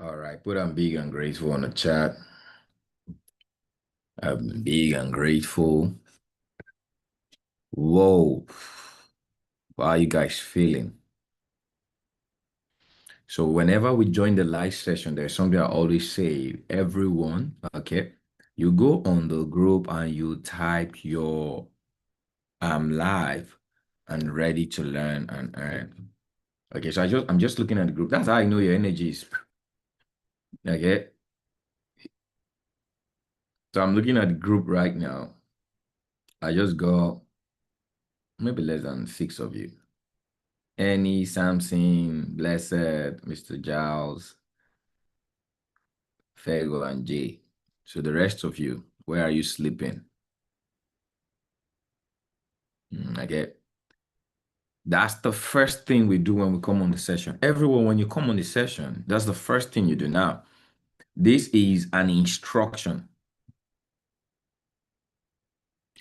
All right, put I'm big and grateful on the chat. I'm big and grateful. Whoa. How are you guys feeling? So whenever we join the live session, there's something I always say, everyone, okay? You go on the group and you type your I'm live and ready to learn and earn. Okay, so I'm just looking at the group. That's how I know your energy is. Okay. So I'm looking at the group right now. I just got maybe less than 6 of you. Annie, Samson, Blessed, Mr. Giles, Fago, and Jay. So the rest of you, where are you sleeping? Okay. That's the first thing we do when we come on the session. Everyone, when you come on the session, that's the first thing you do. Now, this is an instruction.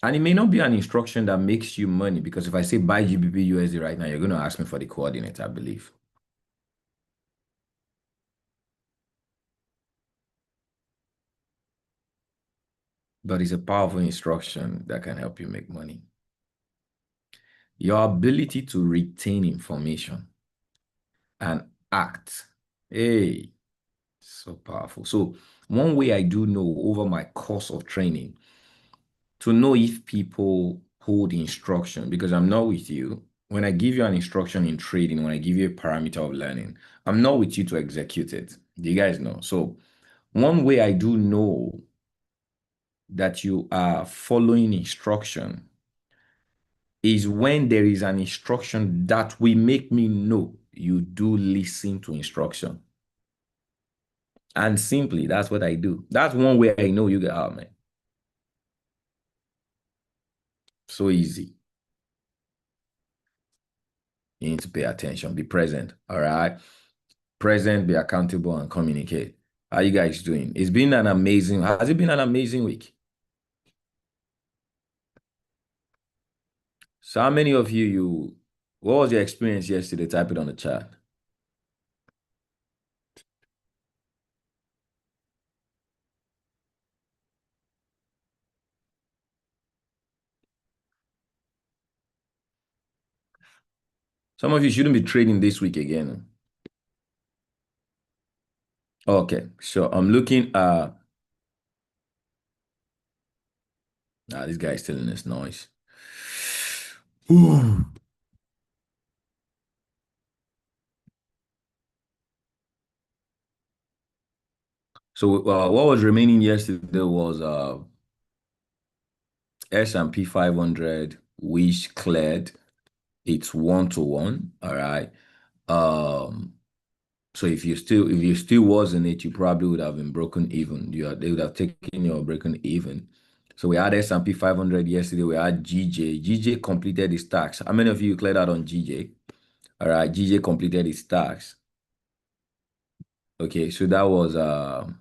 And it may not be an instruction that makes you money, because if I say buy GBP USD right now, you're going to ask me for the coordinate, I believe. But it's a powerful instruction that can help you make money. Your ability to retain information and act. Hey, so powerful. So one way I do know over my course of training to know if people hold instruction, because I'm not with you. When I give you an instruction in trading, when I give you a parameter of learning, I'm not with you to execute it. Do you guys know? So one way I do know that you are following instruction is when there is an instruction that will make me know you do listen to instruction. And simply, that's what I do. That's one way I know you get out, man. So easy. You need to pay attention, be present. All right. Present, be accountable, and communicate. How you guys doing? It's been an amazing, has it been an amazing week? So how many of you, what was your experience yesterday? Type it on the chat. Some of you shouldn't be trading this week again. Okay, so I'm looking at, this guy is still in this noise. Ooh. So what was remaining yesterday was S&P 500, which cleared its one-to-one. All right. So if you still was in it, you probably would have been broken even. They would have taken your broken even. So we had S&P 500 yesterday. We had GJ. GJ completed his tax. How many of you cleared out on GJ? All right, GJ completed his tax. Okay, so that was over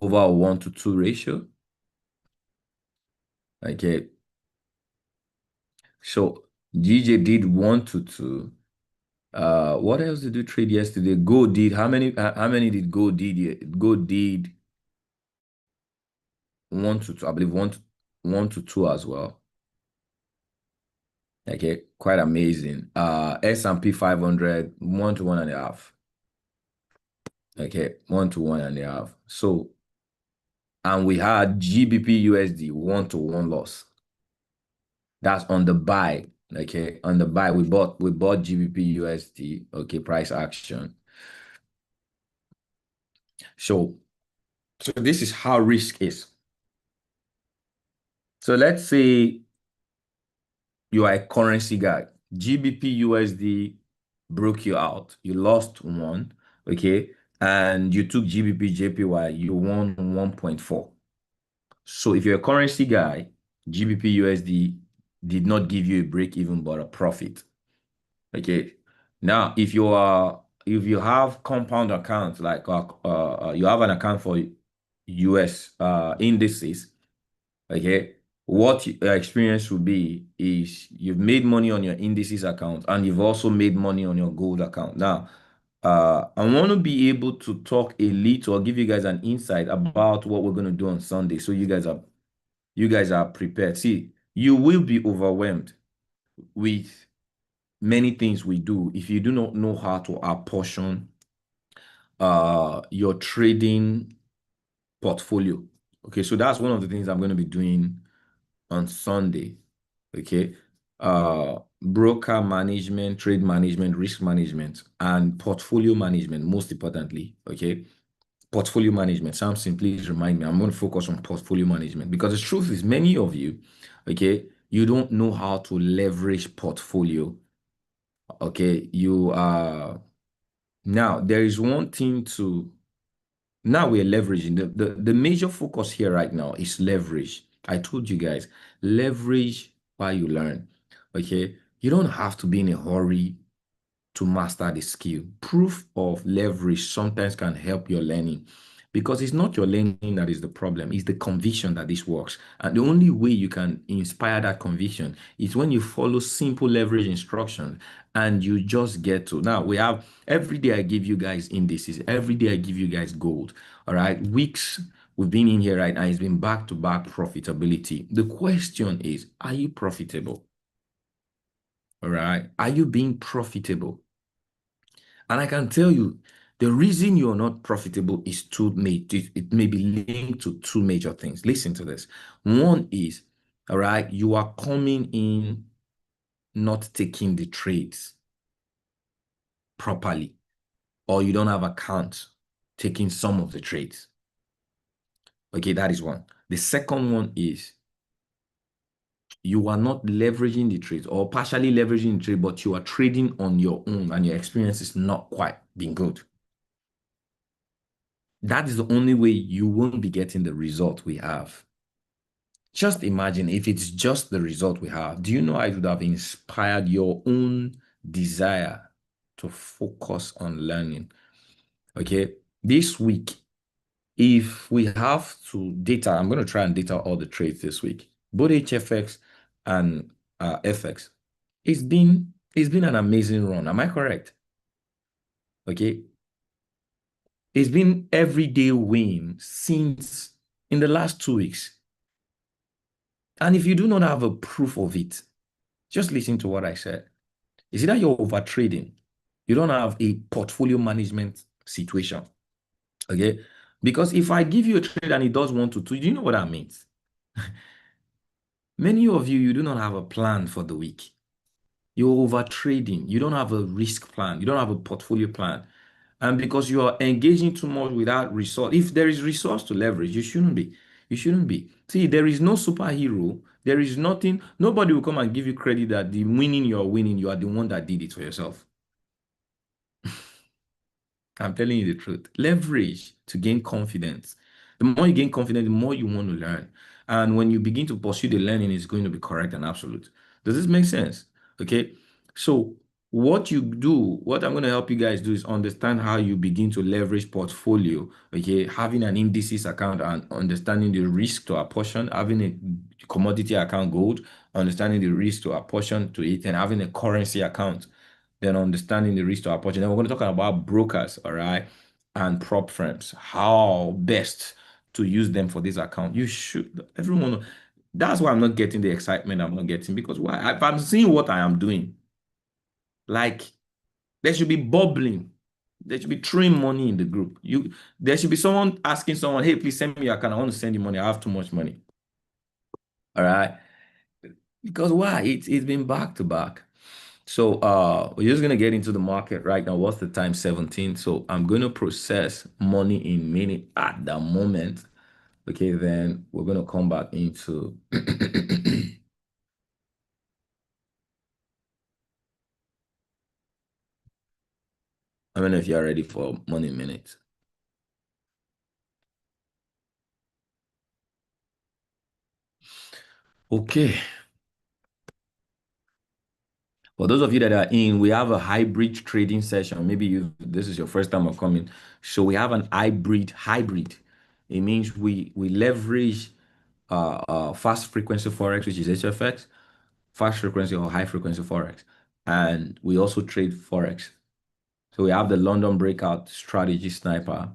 a 1-to-2 ratio. Okay, so GJ did 1-to-2. What else did you trade yesterday? Gold did how many did gold did? Gold did 1-to-2, I believe 1-to-2 as well. Okay, quite amazing. S&P 500, 1-to-1.5. Okay, 1-to-1.5. So, and we had GBP USD 1-to-1 loss. That's on the buy. Okay, on the buy, we bought GBP USD. Okay, price action. So this is how risk is. So let's say you are a currency guy. GBP USD broke you out. You lost one, okay? And you took GBP JPY, you won 1.4. So if you're a currency guy, GBP USD did not give you a break even but a profit. Okay. Now, if you have compound accounts like you have an account for US indices, okay, what your experience will be is you've made money on your indices account and you've also made money on your gold account. Now, I want to be able to talk a little or give you guys an insight about what we're going to do on Sunday. So you guys are prepared. See, you will be overwhelmed with many things we do if you do not know how to apportion your trading portfolio. Okay, so that's one of the things I'm going to be doing on Sunday. Okay. Broker management, trade management, risk management, and portfolio management, most importantly. Okay. Portfolio management. Samson, please remind me. I'm going to focus on portfolio management because the truth is, many of you, okay, you don't know how to leverage portfolio. Okay. Now there is one thing to now we're leveraging. The major focus here right now is leverage. I told you guys, leverage while you learn. Okay. You don't have to be in a hurry to master the skill. Proof of leverage sometimes can help your learning because it's not your learning that is the problem, it's the conviction that this works. And the only way you can inspire that conviction is when you follow simple leverage instructions and you just get to. Now, we have every day I give you guys indices, every day I give you guys gold. All right, weeks. We've been in here right now. It's been back to back profitability. The question is, are you profitable? All right. Are you being profitable? And I can tell you, the reason you're not profitable is it may be linked to two major things. Listen to this. One is, all right, you are coming in not taking the trades properly, or you don't have accounts taking some of the trades. Okay, that is one. The second one is you are not leveraging the trades or partially leveraging the trade, but you are trading on your own and your experience is not quite being good. That is the only way you won't be getting the result we have. Just imagine if it's just the result we have. Do you know I would have inspired your own desire to focus on learning? Okay. This week, if we have to data, I'm going to try and data all the trades this week, both HFX and FX. It's been an amazing run. Am I correct? Okay. It's been everyday win since in the last 2 weeks. And if you do not have a proof of it, just listen to what I said. Is it that you're over trading? You don't have a portfolio management situation. Okay. Because if I give you a trade and it does 1 to 2, do you know what that means? Many of you, you do not have a plan for the week. You're over trading. You don't have a risk plan. You don't have a portfolio plan. And because you are engaging too much without resource, if there is resource to leverage, you shouldn't be. You shouldn't be. See, there is no superhero. There is nothing. Nobody will come and give you credit that the winning you're winning, you are the one that did it for yourself. I'm telling you the truth. Leverage to gain confidence. The more you gain confidence, the more you want to learn. And when you begin to pursue the learning, it's going to be correct and absolute. Does this make sense? Okay. So what you do, what I'm going to help you guys do is understand how you begin to leverage portfolio. Okay. Having an indices account and understanding the risk to apportion, having a commodity account gold, understanding the risk to apportion to it, and having a currency account, then understanding the risk to approach. And then we're going to talk about brokers, all right, and prop firms, how best to use them for this account. You should, everyone, that's why I'm not getting the excitement I'm not getting because why? If I'm seeing what I am doing, like there should be bubbling. There should be throwing money in the group. There should be someone asking someone, hey, please send me your account. I want to send you money. I have too much money. All right. Because why? It's been back to back. So we're just gonna get into the market right now. What's the time? 17. So I'm gonna process money in minute at the moment. Okay, then we're gonna come back into I don't know if you're ready for money in minutes. Okay. For those of you that are in, we have a hybrid trading session. Maybe this is your first time of coming. So we have an hybrid. It means we leverage fast frequency forex, which is HFX, fast frequency or high frequency forex, and we also trade forex. So we have the London breakout strategy sniper,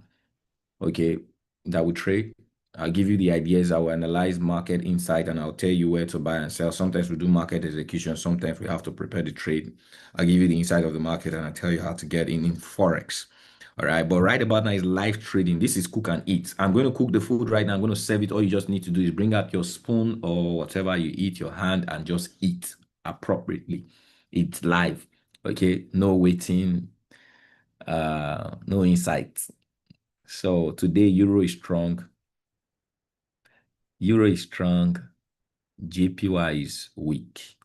okay, that we trade. I'll give you the ideas. I will analyze market insight and I'll tell you where to buy and sell. Sometimes we do market execution. Sometimes we have to prepare the trade. I'll give you the insight of the market and I'll tell you how to get in Forex. All right. But right about now is live trading. This is cook and eat. I'm going to cook the food right now. I'm going to serve it. All you just need to do is bring out your spoon or whatever you eat, your hand, and just eat appropriately. It's live. Okay. No waiting, no insight. So today Euro is strong. Euro is strong. JPY is weak.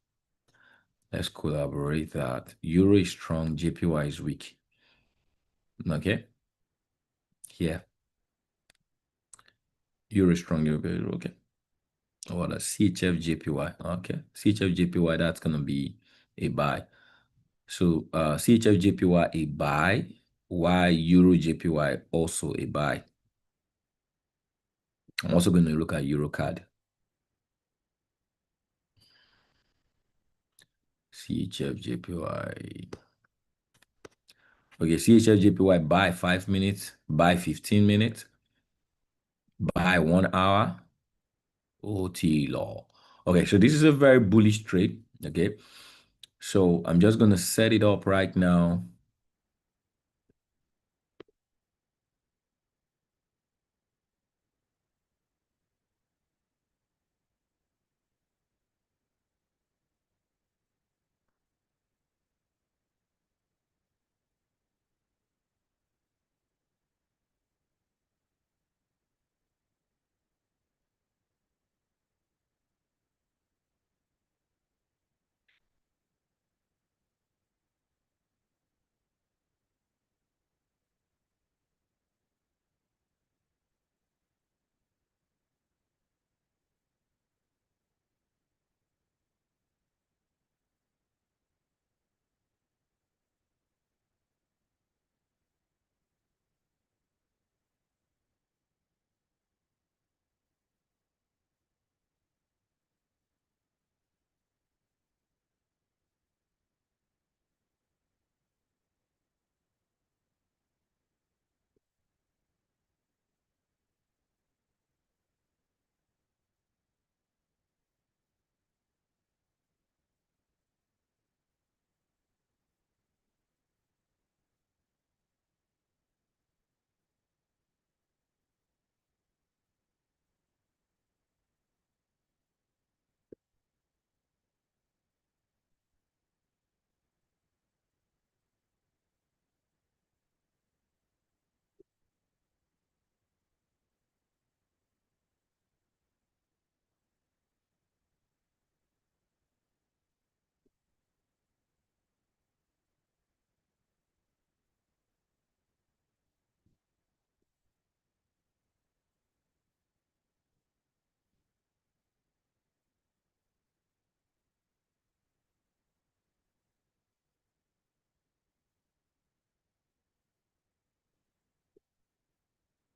Let's collaborate that. Euro is strong. JPY is weak. Okay. Yeah. Euro is strong. Euro is okay. What a CHF JPY. Okay. CHF JPY, that's gonna be a buy. So CHF JPY a buy. Why Euro JPY also a buy? I'm also going to look at Euro card. CHF JPY. Okay, CHF JPY buy 5 minutes, buy 15 minutes, buy 1 hour, OT law. Okay, so this is a very bullish trade. Okay, so I'm just going to set it up right now.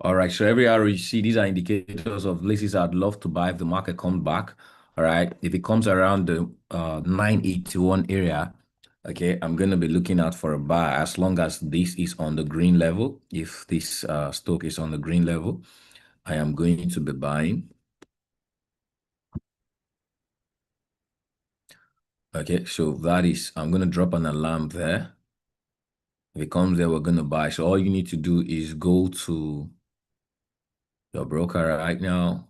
All right, so every hour you see, these are indicators of places I'd love to buy if the market comes back. All right, if it comes around the 981 area, okay, I'm going to be looking out for a buy as long as this is on the green level. If this stock is on the green level, I am going to be buying. Okay, so that is, I'm going to drop an alarm there. If it comes there, we're going to buy. So all you need to do is go to your broker right now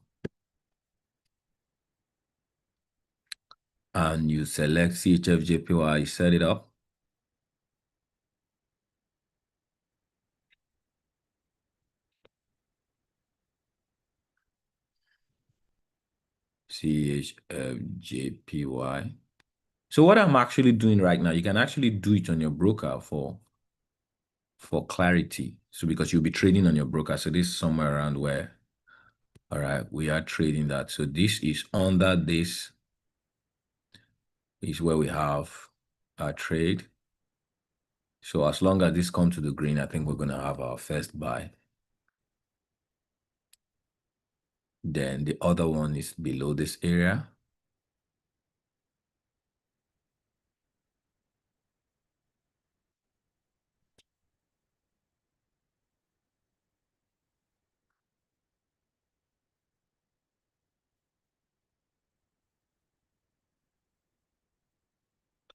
and you select CHF JPY, you set it up. CHFJPY. So what I'm actually doing right now, you can actually do it on your broker for clarity. So because you'll be trading on your broker. So this is somewhere around where, all right, we are trading that. So this is under this is where we have our trade. So as long as this comes to the green, I think we're going to have our first buy. Then the other one is below this area.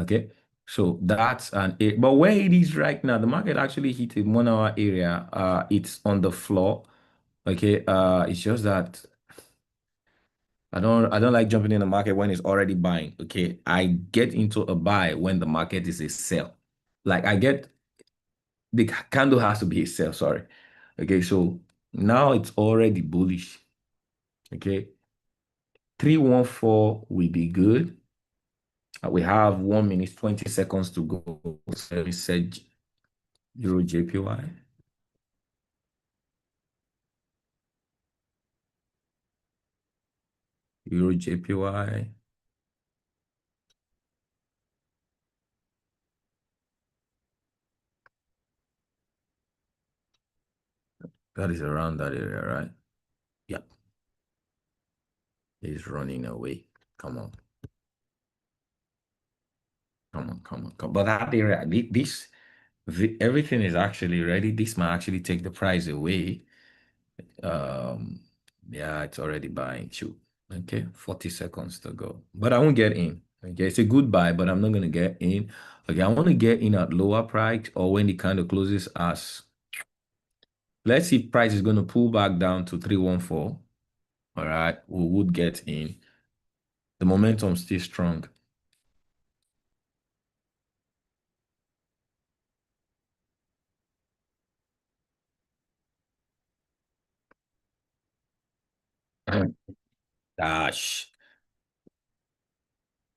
Okay. So that's an but where it is right now, the market actually hit a 1 hour area. It's on the floor. Okay. It's just that I don't like jumping in the market when it's already buying. Okay. I get into a buy when the market is a sell. Like I get the candle has to be a sell, sorry. Okay, so now it's already bullish. Okay. 314 will be good. We have 1 minute, 20 seconds to go. So let me set Euro JPY. Euro JPY. That is around that area, right? Yep. It's running away. Come on. Come on, come on, come on. But that area, everything is actually ready. This might actually take the price away. Um, yeah, it's already buying too. Okay, 40 seconds to go. But I won't get in. Okay, it's a good buy, but I'm not gonna get in. Okay, I want to get in at lower price or when it kind of closes us. Let's see if price is gonna pull back down to 314. All right, we would get in. The momentum still strong. Gosh.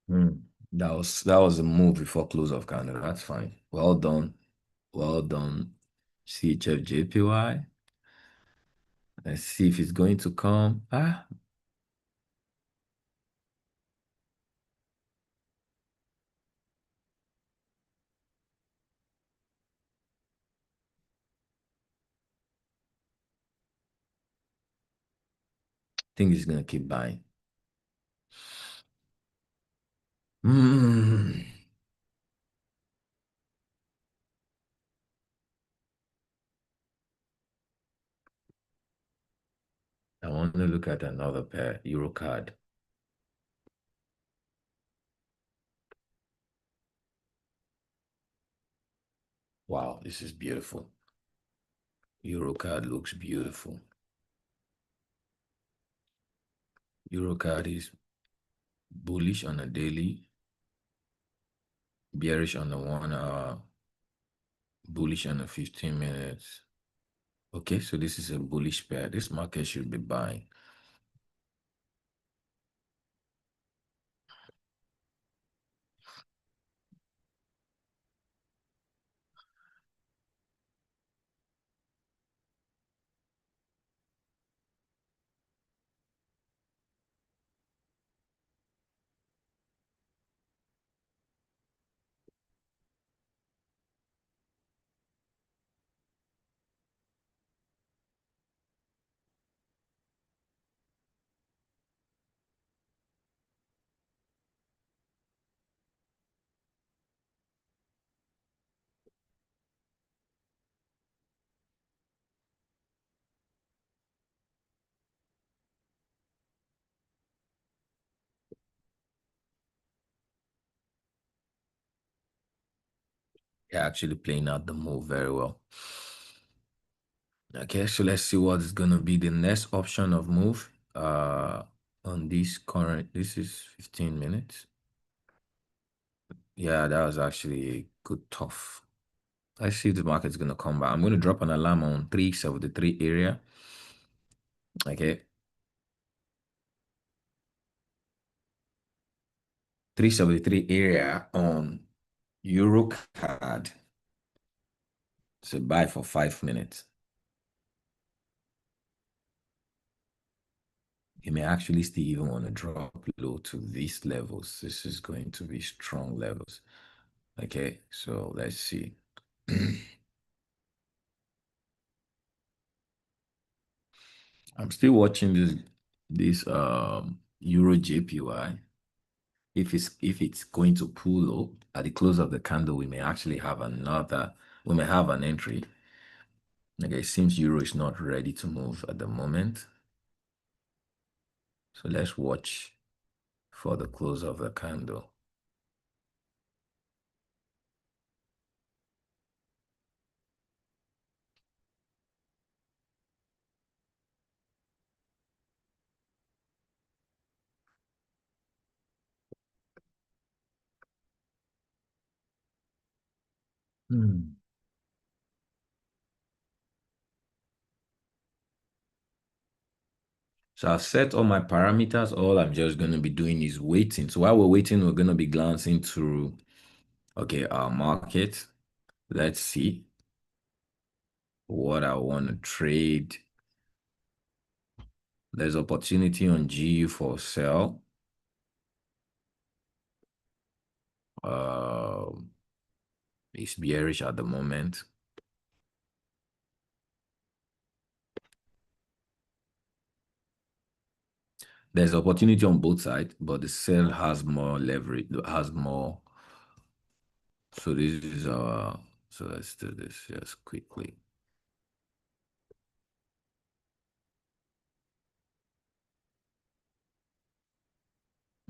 Hmm. That was a move before close of candle. That's fine. Well done. Well done. CHFJPY. Let's see if it's going to come. Think it's gonna keep buying. Hmm. I want to look at another pair, Euro card. Wow, this is beautiful. Euro card looks beautiful. Euro card is bullish on a daily, bearish on the 1 hour, bullish on the 15 minutes. Okay, so this is a bullish pair. This market should be buying. They're actually playing out the move very well. Okay, so let's see what is gonna be the next option of move. On this is 15 minutes. Yeah, that was actually a good tough. Let's see if the market's gonna come back. I'm gonna drop an alarm on 373 area. Okay. 373 area on Euro card. So buy for 5 minutes. You may actually still even want to drop low to these levels. This is going to be strong levels. Okay, so let's see. I'm still watching this Euro JPY. If it's going to pull low at the close of the candle, we may have an entry. Okay, it seems Euro is not ready to move at the moment. So let's watch for the close of the candle. Hmm. So I've set all my parameters. All I'm just going to be doing is waiting. So while we're waiting, we're going to be glancing through, okay, our market. Let's see what I want to trade. There's opportunity on GU for sell. Um, it's bearish at the moment. There's opportunity on both sides, but the sell has more leverage, has more. So this is our, so let's do this just quickly.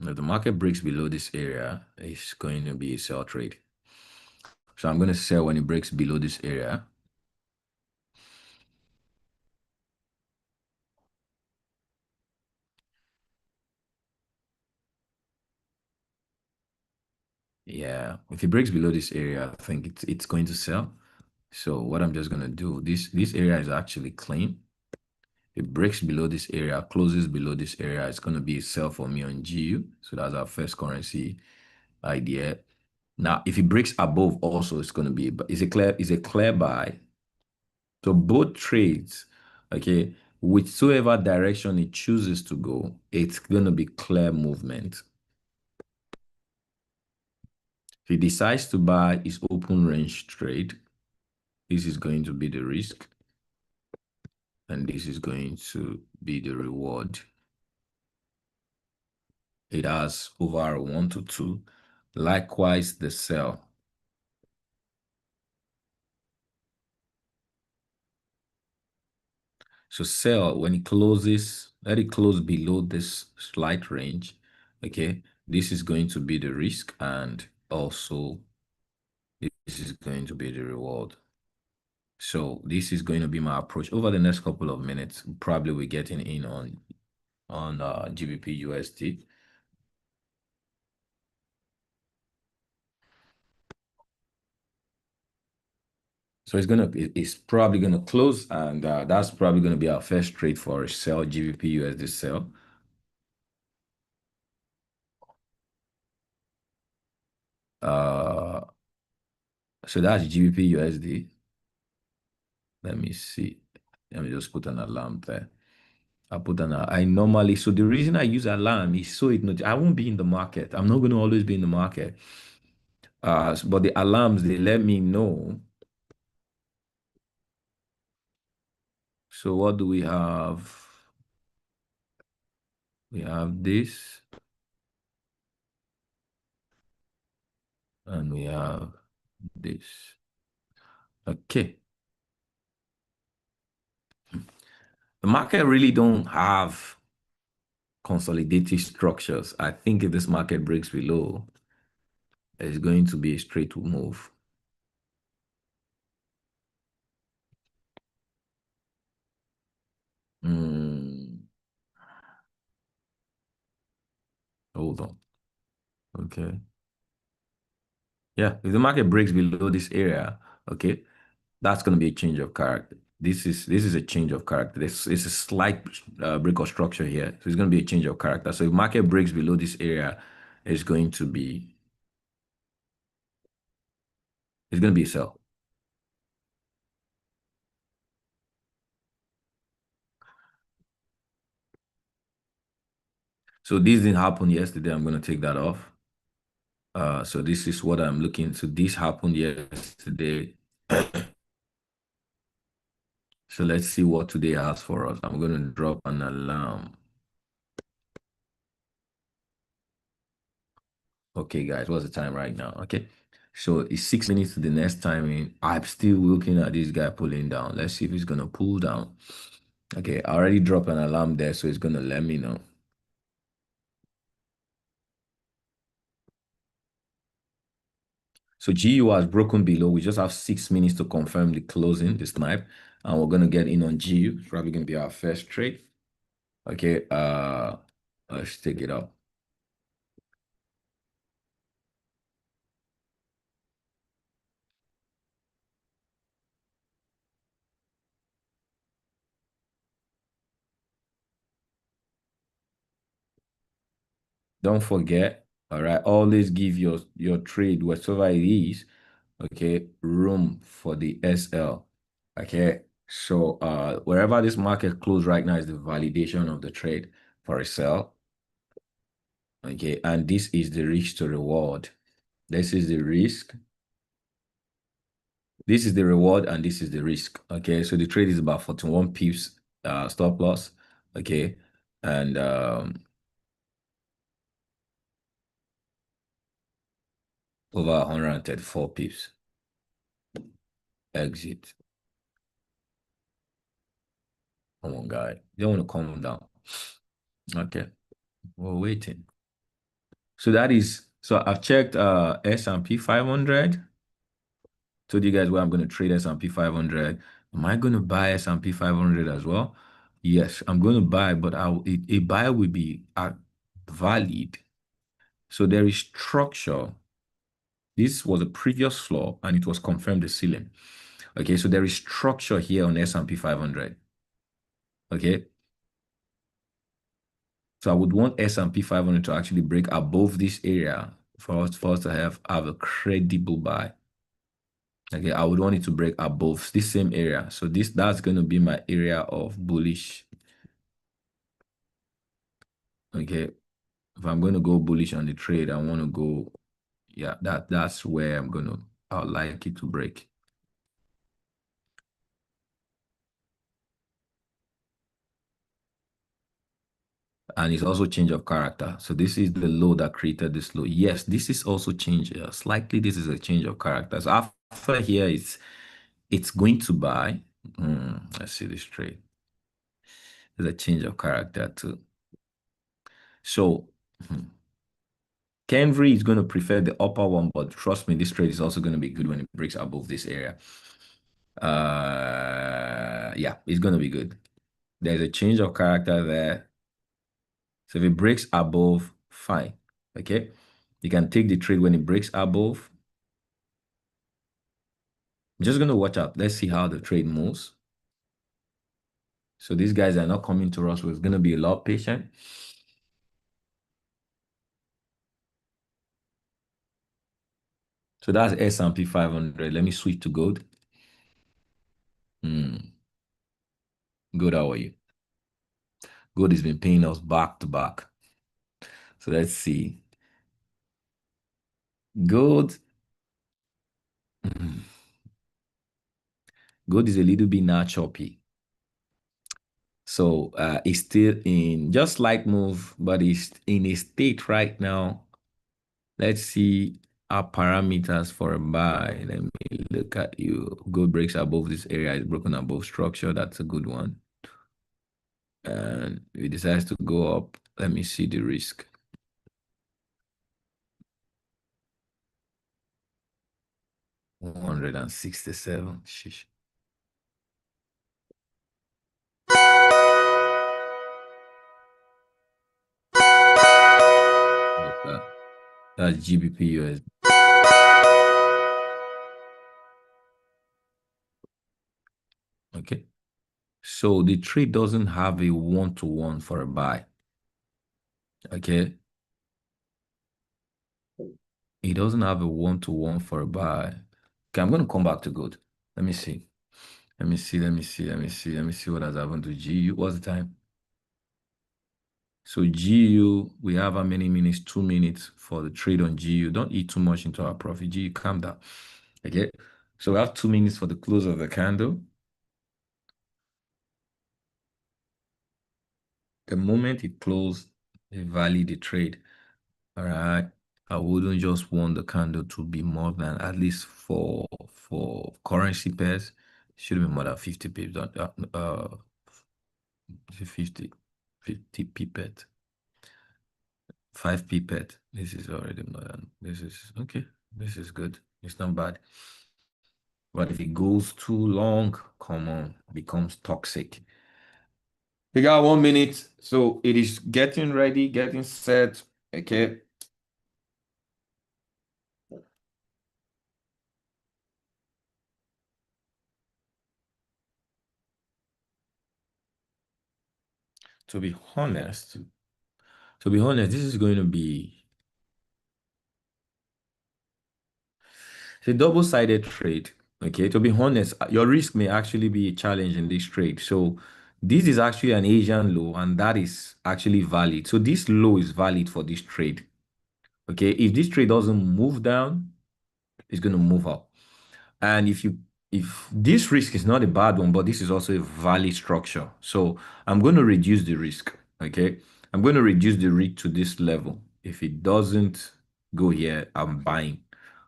If the market breaks below this area, it's going to be a sell trade. So I'm going to sell when it breaks below this area. Yeah, if it breaks below this area, I think it's going to sell. So what I'm just going to do, this area is actually clean. It breaks below this area, closes below this area, it's going to be a sell for me on GU. So that's our first currency idea. Now, if it breaks above also, it's going to be, but it's a clear buy. So both trades, okay, whichever direction it chooses to go, it's going to be clear movement. If he decides to buy his open range trade, this is going to be the risk, and this is going to be the reward. It has over 1 to 2. Likewise, the sell. So sell, when it closes, let it close below this slight range. Okay, this is going to be the risk, and also this is going to be the reward. So this is going to be my approach over the next couple of minutes. Probably we're getting in on GBP USD. So it's probably gonna close, and that's probably gonna be our first trade for a sell GBP USD sell. Uh, so that's GBP USD. Let me see. Let me just put an alarm there. I normally, so the reason I use alarm is so I won't be in the market. I'm not going to always be in the market. But the alarms, they let me know. So what do we have? We have this, and we have this. Okay. The market really don't have consolidative structures. I think if this market breaks below, it's going to be a straight move. Mm, hold on. Okay. Yeah, if the market breaks below this area, okay, that's going to be a change of character. This is a change of character. This is a slight break of structure here, so it's going to be a change of character. So if market breaks below this area, it's going to be it's going to be a sell. So this didn't happen yesterday. I'm going to take that off. So this is what I'm looking. So this happened yesterday. So let's see what today has for us. I'm going to drop an alarm. Okay, guys, what's the time right now? Okay. So it's 6 minutes to the next timing. I'm still looking at this guy pulling down. Let's see if he's gonna pull down. Okay, I already dropped an alarm there, so it's gonna let me know. So GU has broken below. We just have 6 minutes to confirm the closing, the snipe, and we're gonna get in on GU. It's probably gonna be our first trade. Okay, let's take it up. Don't forget, all right, always give your trade, whatever it is, okay, room for the SL. Okay. So wherever this market closed right now is the validation of the trade for a sell. Okay, and this is the risk to reward. This is the risk. This is the reward, and this is the risk. Okay, so the trade is about 41 pips stop loss. Okay, and over 134 pips exit. Come on, guy. You don't want to calm down. Okay, we're waiting. So that is, so I've checked S&P 500. Told you guys where I'm going to trade S&P 500. Am I going to buy S&P 500 as well? Yes, I'm going to buy, but a buy will be valid. So there is structure. This was a previous floor and it was confirmed the ceiling. Okay, so there is structure here on S&P 500. Okay, so I would want S&P 500 to actually break above this area for us to have a credible buy. Okay, I would want it to break above this same area. So that's going to be my area of bullish. Okay, if I'm going to go bullish on the trade, I want to go, yeah, that's where I would like it to break. And it's also change of character. So this is the low that created this low. Yes, this is also change. Slightly, this is a change of character. So after here, it's going to buy. Let's see this trade. There's a change of character too. So Kenvry is going to prefer the upper one, but trust me, this trade is also going to be good when it breaks above this area. Yeah, it's going to be good. There's a change of character there. So if it breaks above, fine. Okay. You can take the trade when it breaks above. I'm just going to watch out. Let's see how the trade moves. So these guys are not coming to us. So it's going to be a lot patient. So that's S&P 500. Let me switch to gold. Gold, how are you? Gold has been paying us back to back. So let's see. Gold. Gold is a little bit now choppy. So it's still in just light move, but it's in a state right now. Let's see our parameters for a buy. Let me look at you. Gold breaks above this area, it's broken above structure. That's a good one. And it decides to go up. Let me see the risk. $167. Sheesh. What's that? That's GBP US. Okay. So the trade doesn't have a one-to-one for a buy. Okay. It doesn't have a one-to-one for a buy. Okay, I'm going to come back to gold. Let me see. Let me see. Let me see. Let me see. Let me see what has happened to GU. What's the time? So GU, we have how many minutes? 2 minutes for the trade on GU. Don't eat too much into our profit. GU, calm down. Okay. So we have 2 minutes for the close of the candle. The moment it closed, they valid the trade. All right. I wouldn't just want the candle to be more than at least for currency pairs. Should be more than 50 pips. 50, 50 pipet. 5 pipet. This is already more than this is okay. This is good. It's not bad. But if it goes too long, come on, becomes toxic. We got 1 minute. So it is getting ready, getting set. Okay. To be honest, To be honest, this is going to be it's a double-sided trade. Okay, to be honest, your risk may actually be a challenge in this trade. So this is actually an Asian low, and that is actually valid. So this low is valid for this trade. Okay, if this trade doesn't move down, it's going to move up. And if this risk is not a bad one, but this is also a valid structure. So I'm going to reduce the risk. Okay. I'm going to reduce the risk to this level. If it doesn't go here, I'm buying.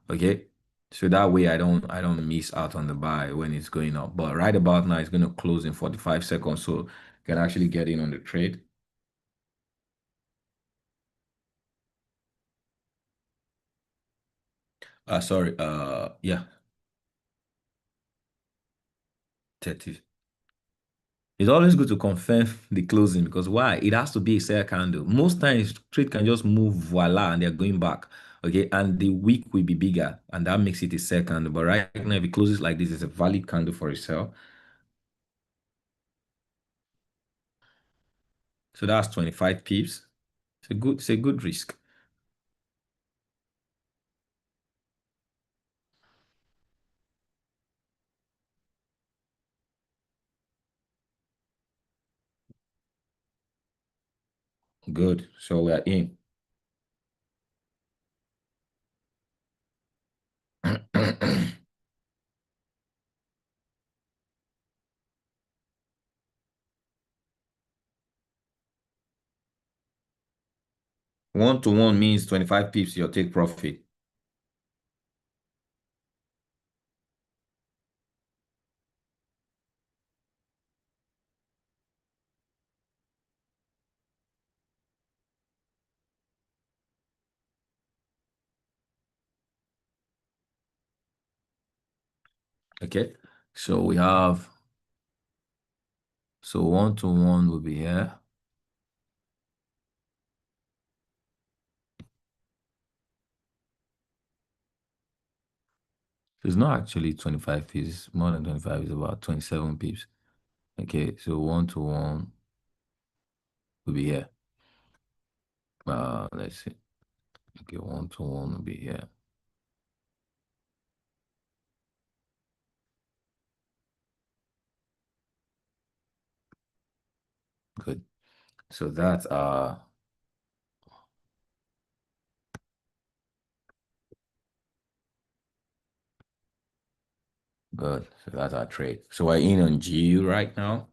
Okay. So that way I don't miss out on the buy when it's going up. But right about now it's going to close in 45 seconds. So you can actually get in on the trade. Sorry, yeah, 30. It's always good to confirm the closing because why? It has to be a sell candle. Most times, trade can just move voila and they're going back. Okay. And the wick will be bigger and that makes it a sell candle. But right now, if it closes like this, it's a valid candle for a sell. So that's 25 pips. It's a good risk. Good. So we're in. One to one means 25 pips, your take profit. Okay. So we have, so one to one will be here. It's not actually 25 pips, it's more than 25, it's about 27 pips. Okay, so one to one will be here. Let's see. Okay, one to one will be here. Good. So that's good. So that's our trade. So we're in on GU right now.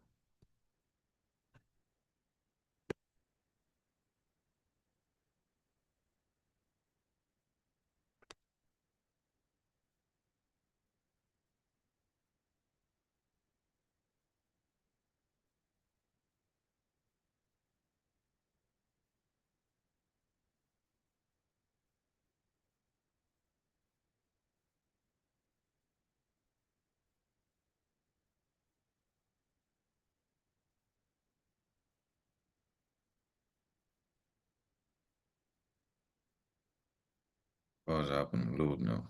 What's happening? Load now.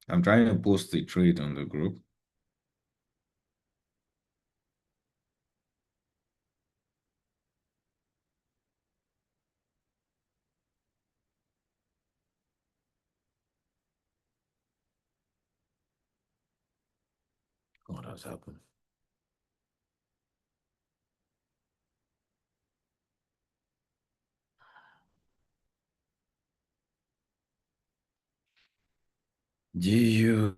I'm trying to post the trade on the group. What has happened? GU.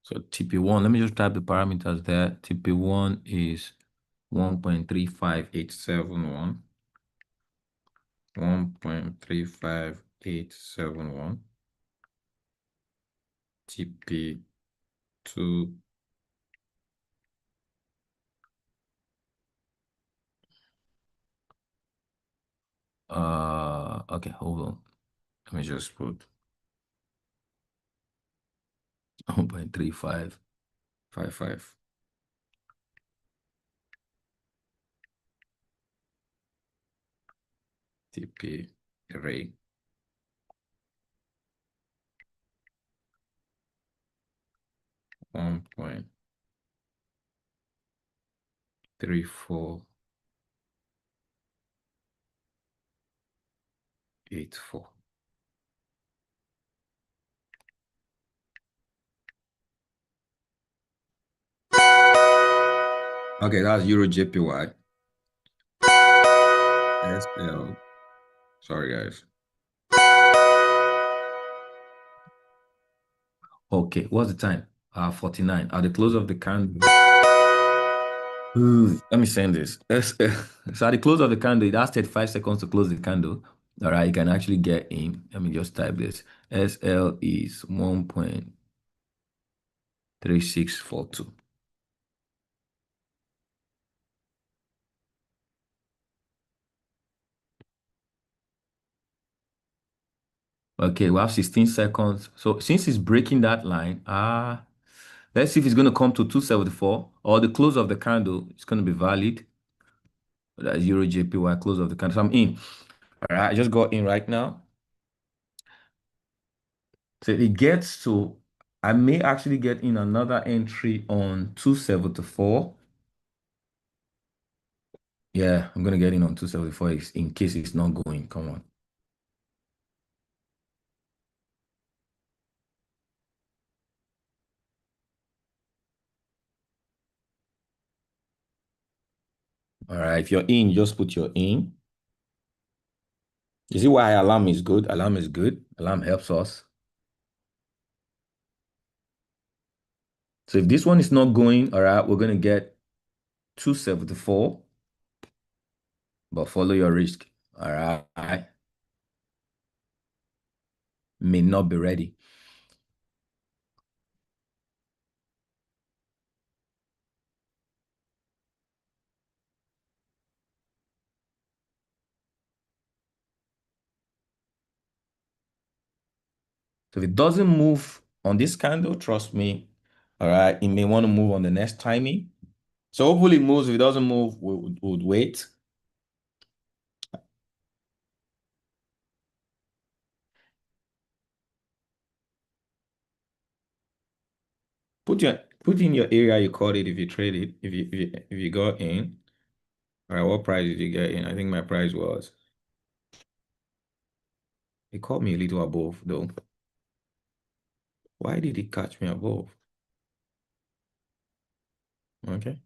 So TP1, let me just type the parameters there. TP1 is 1.35871. 1.35871. TP2. Okay, hold on. Let me just put 1.35. 5 5. TP array 1.3484. Okay, that's Euro JPY. SL. Sorry, guys. Okay, what's the time? 49. At the close of the candle. Let me send this. So at the close of the candle, it has 35 seconds to close the candle. All right, you can actually get in. Let me just type this. SL is 1.3642. Okay, we have 16 seconds. So since it's breaking that line, let's see if it's going to come to 274 or the close of the candle. It's going to be valid. That's Euro JPY close of the candle. So I'm in. All right, I just got in right now. So it gets to, I may actually get in another entry on 274. Yeah, I'm going to get in on 274 in case it's not going. Come on. All right, if you're in, just put your in. You see why alarm is good? Alarm is good. Alarm helps us. So if this one is not going, all right, we're going to get 274, but follow your risk. All right. May not be ready. So if it doesn't move on this candle, trust me, all right, it may want to move on the next timing. So hopefully it moves. If it doesn't move, we would wait. Put in your area you caught it if you trade it, if you got in. All right, what price did you get in? I think my price was, it caught me a little above though. Why did it catch me above? Okay.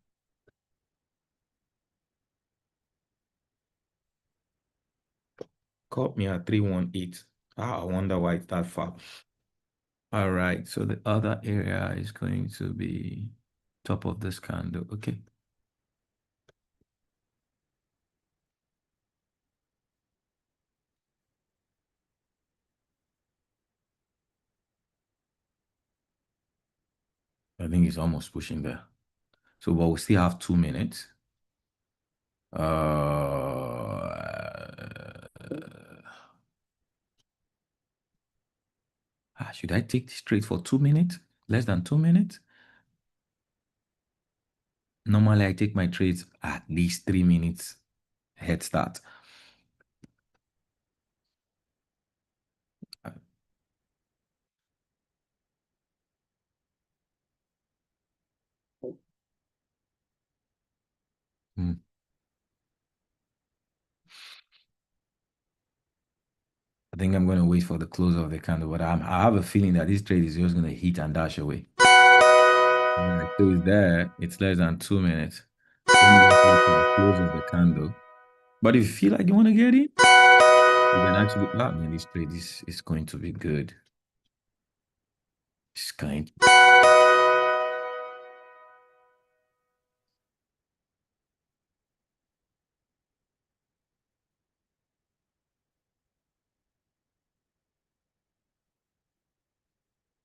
Caught me at 318. I wonder why it's that far. All right, so the other area is going to be top of this candle. Okay. I think it's almost pushing there. So, but we still have 2 minutes. Should I take this trade for 2 minutes? Less than 2 minutes? Normally, I take my trades at least 3 minutes head start. Hmm. I think I'm going to wait for the close of the candle, but I have a feeling that this trade is just going to hit and dash away. All right, so it's there. It's less than 2 minutes. Let me just wait for the close of the candle. But if you feel like you want to get it, you can actually, man, this trade is going to be good. It's going,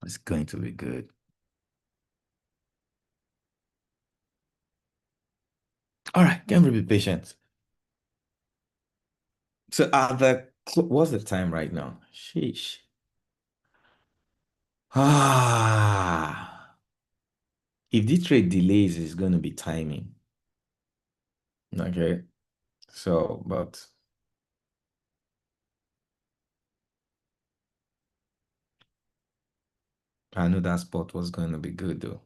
it's going to be good. All right, can we be patient? So what's the time right now? Sheesh. Ah. If this trade delays, it's going to be timing. Okay. So, but I knew that spot was going to be good though.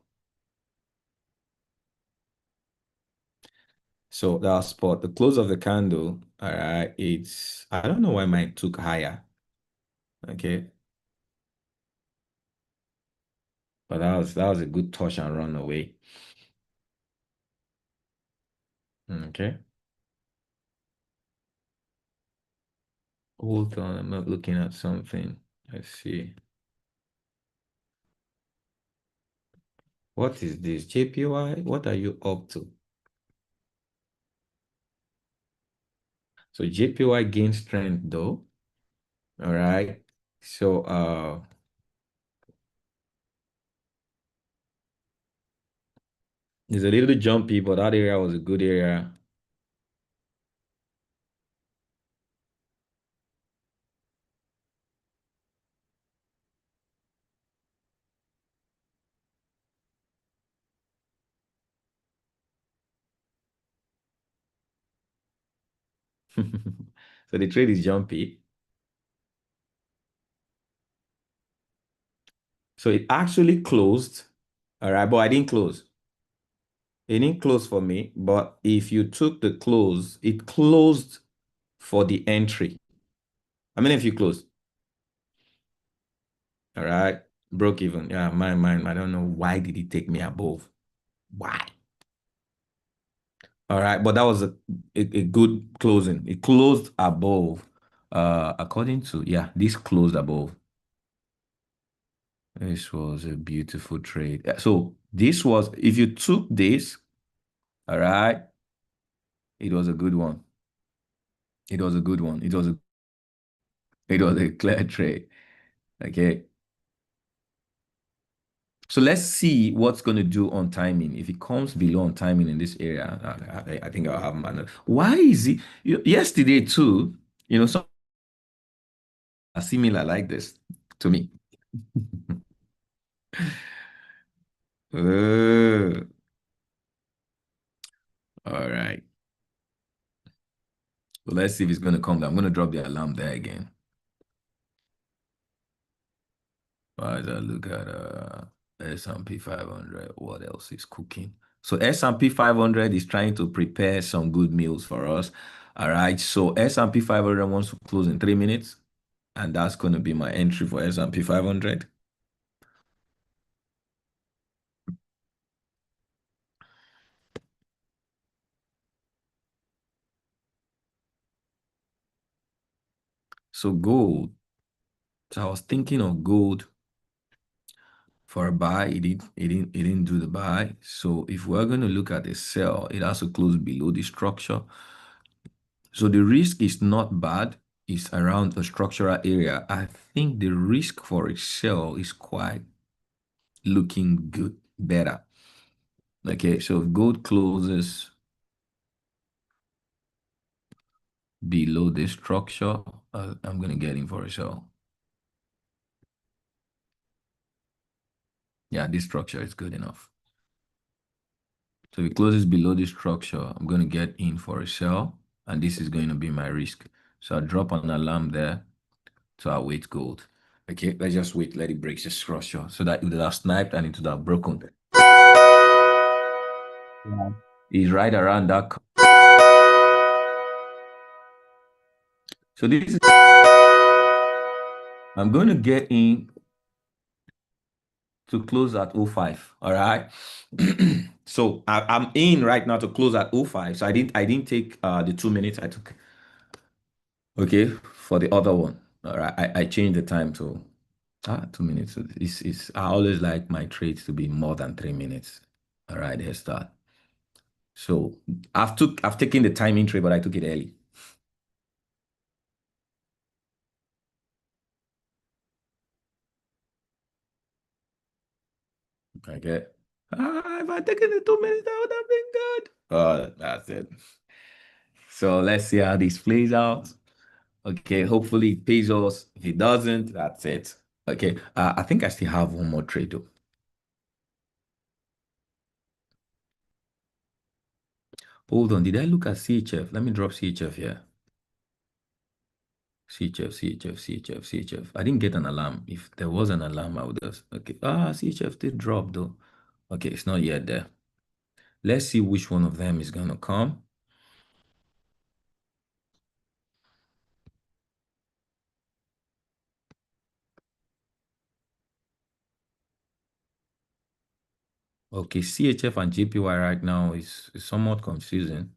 So that spot, the close of the candle, all right, it's, I don't know why mine took higher. Okay. But that was a good touch and run away. Okay. Hold on, I'm not looking at something. Let's see. What is this? JPY? What are you up to? So JPY gains strength though. All right. So it's a little jumpy, but that area was a good area. So the trade is jumpy. So it actually closed. All right, but I didn't close. It didn't close for me, but if you took the close, it closed for the entry. I mean, if you close, all right, broke even. Yeah, mine. I don't know why did it take me above. Why? All right, but that was a good closing. It closed above. According to, yeah, this closed above. This was a beautiful trade. So this was, if you took this, all right, it was a good one. It was a good one. It was a clear trade. Okay. So let's see what's going to do on timing. If it comes below on timing in this area, I think I'll have man. Why is it yesterday too? Some are similar like this to me. Uh, all right. So let's see if it's going to come down. I'm going to drop the alarm there again. As I look at S&P 500, what else is cooking? So S&P 500 is trying to prepare some good meals for us. All right. So S&P 500 wants to close in 3 minutes, and that's going to be my entry for S&P 500. So gold. So I was thinking of gold for a buy. It didn't do the buy. So if we're going to look at a sell, it has to close below the structure. So the risk is not bad. It's around a structural area. I think the risk for a sell is quite looking good, better. Okay, so if gold closes below this structure, I'm gonna get in for a sell. Yeah, this structure is good enough. So if it closes below this structure, I'm gonna get in for a sell, and this is going to be my risk. So I'll drop an alarm there to await gold. Okay, let's just wait, let it break the structure so that it would have sniped and it would have broken. Yeah. Is right around that. So this is, I'm going to get in to close at 05. All right. So I'm in right now to close at 05. So I didn't take the 2 minutes I took. Okay, for the other one. All right. I changed the time to 2 minutes. It's I always like my trades to be more than 3 minutes. All right, let's start. So I've taken the timing trade, but I took it early. Okay. If I taken the 2 minutes, that would have been good. That's it. So let's see how this plays out. Okay, hopefully it pays us. If it doesn't, that's it. Okay, I think I still have one more trade though. Hold on. Did I look at CHF? Let me drop CHF here. CHF, CHF, CHF, CHF. I didn't get an alarm. If there was an alarm, I would just, okay. CHF did drop though. Okay, it's not yet there. Let's see which one of them is going to come. Okay, CHF and JPY right now is somewhat confusing,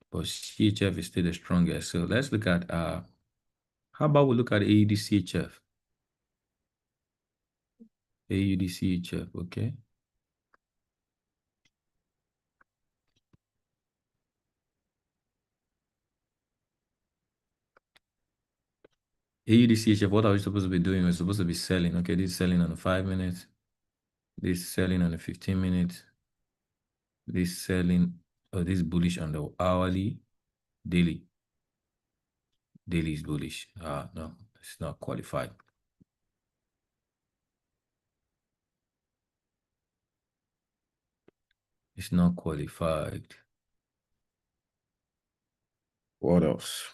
but CHF is still the strongest. So let's look at, how about we look at AUD CHF? AUD CHF, okay. AUD CHF, what are we supposed to be doing? We're supposed to be selling. Okay, this is selling on the 5 minutes. This is selling on the 15 minutes. This selling, this bullish on the hourly, daily. Daily is bullish. No, it's not qualified. It's not qualified. What else?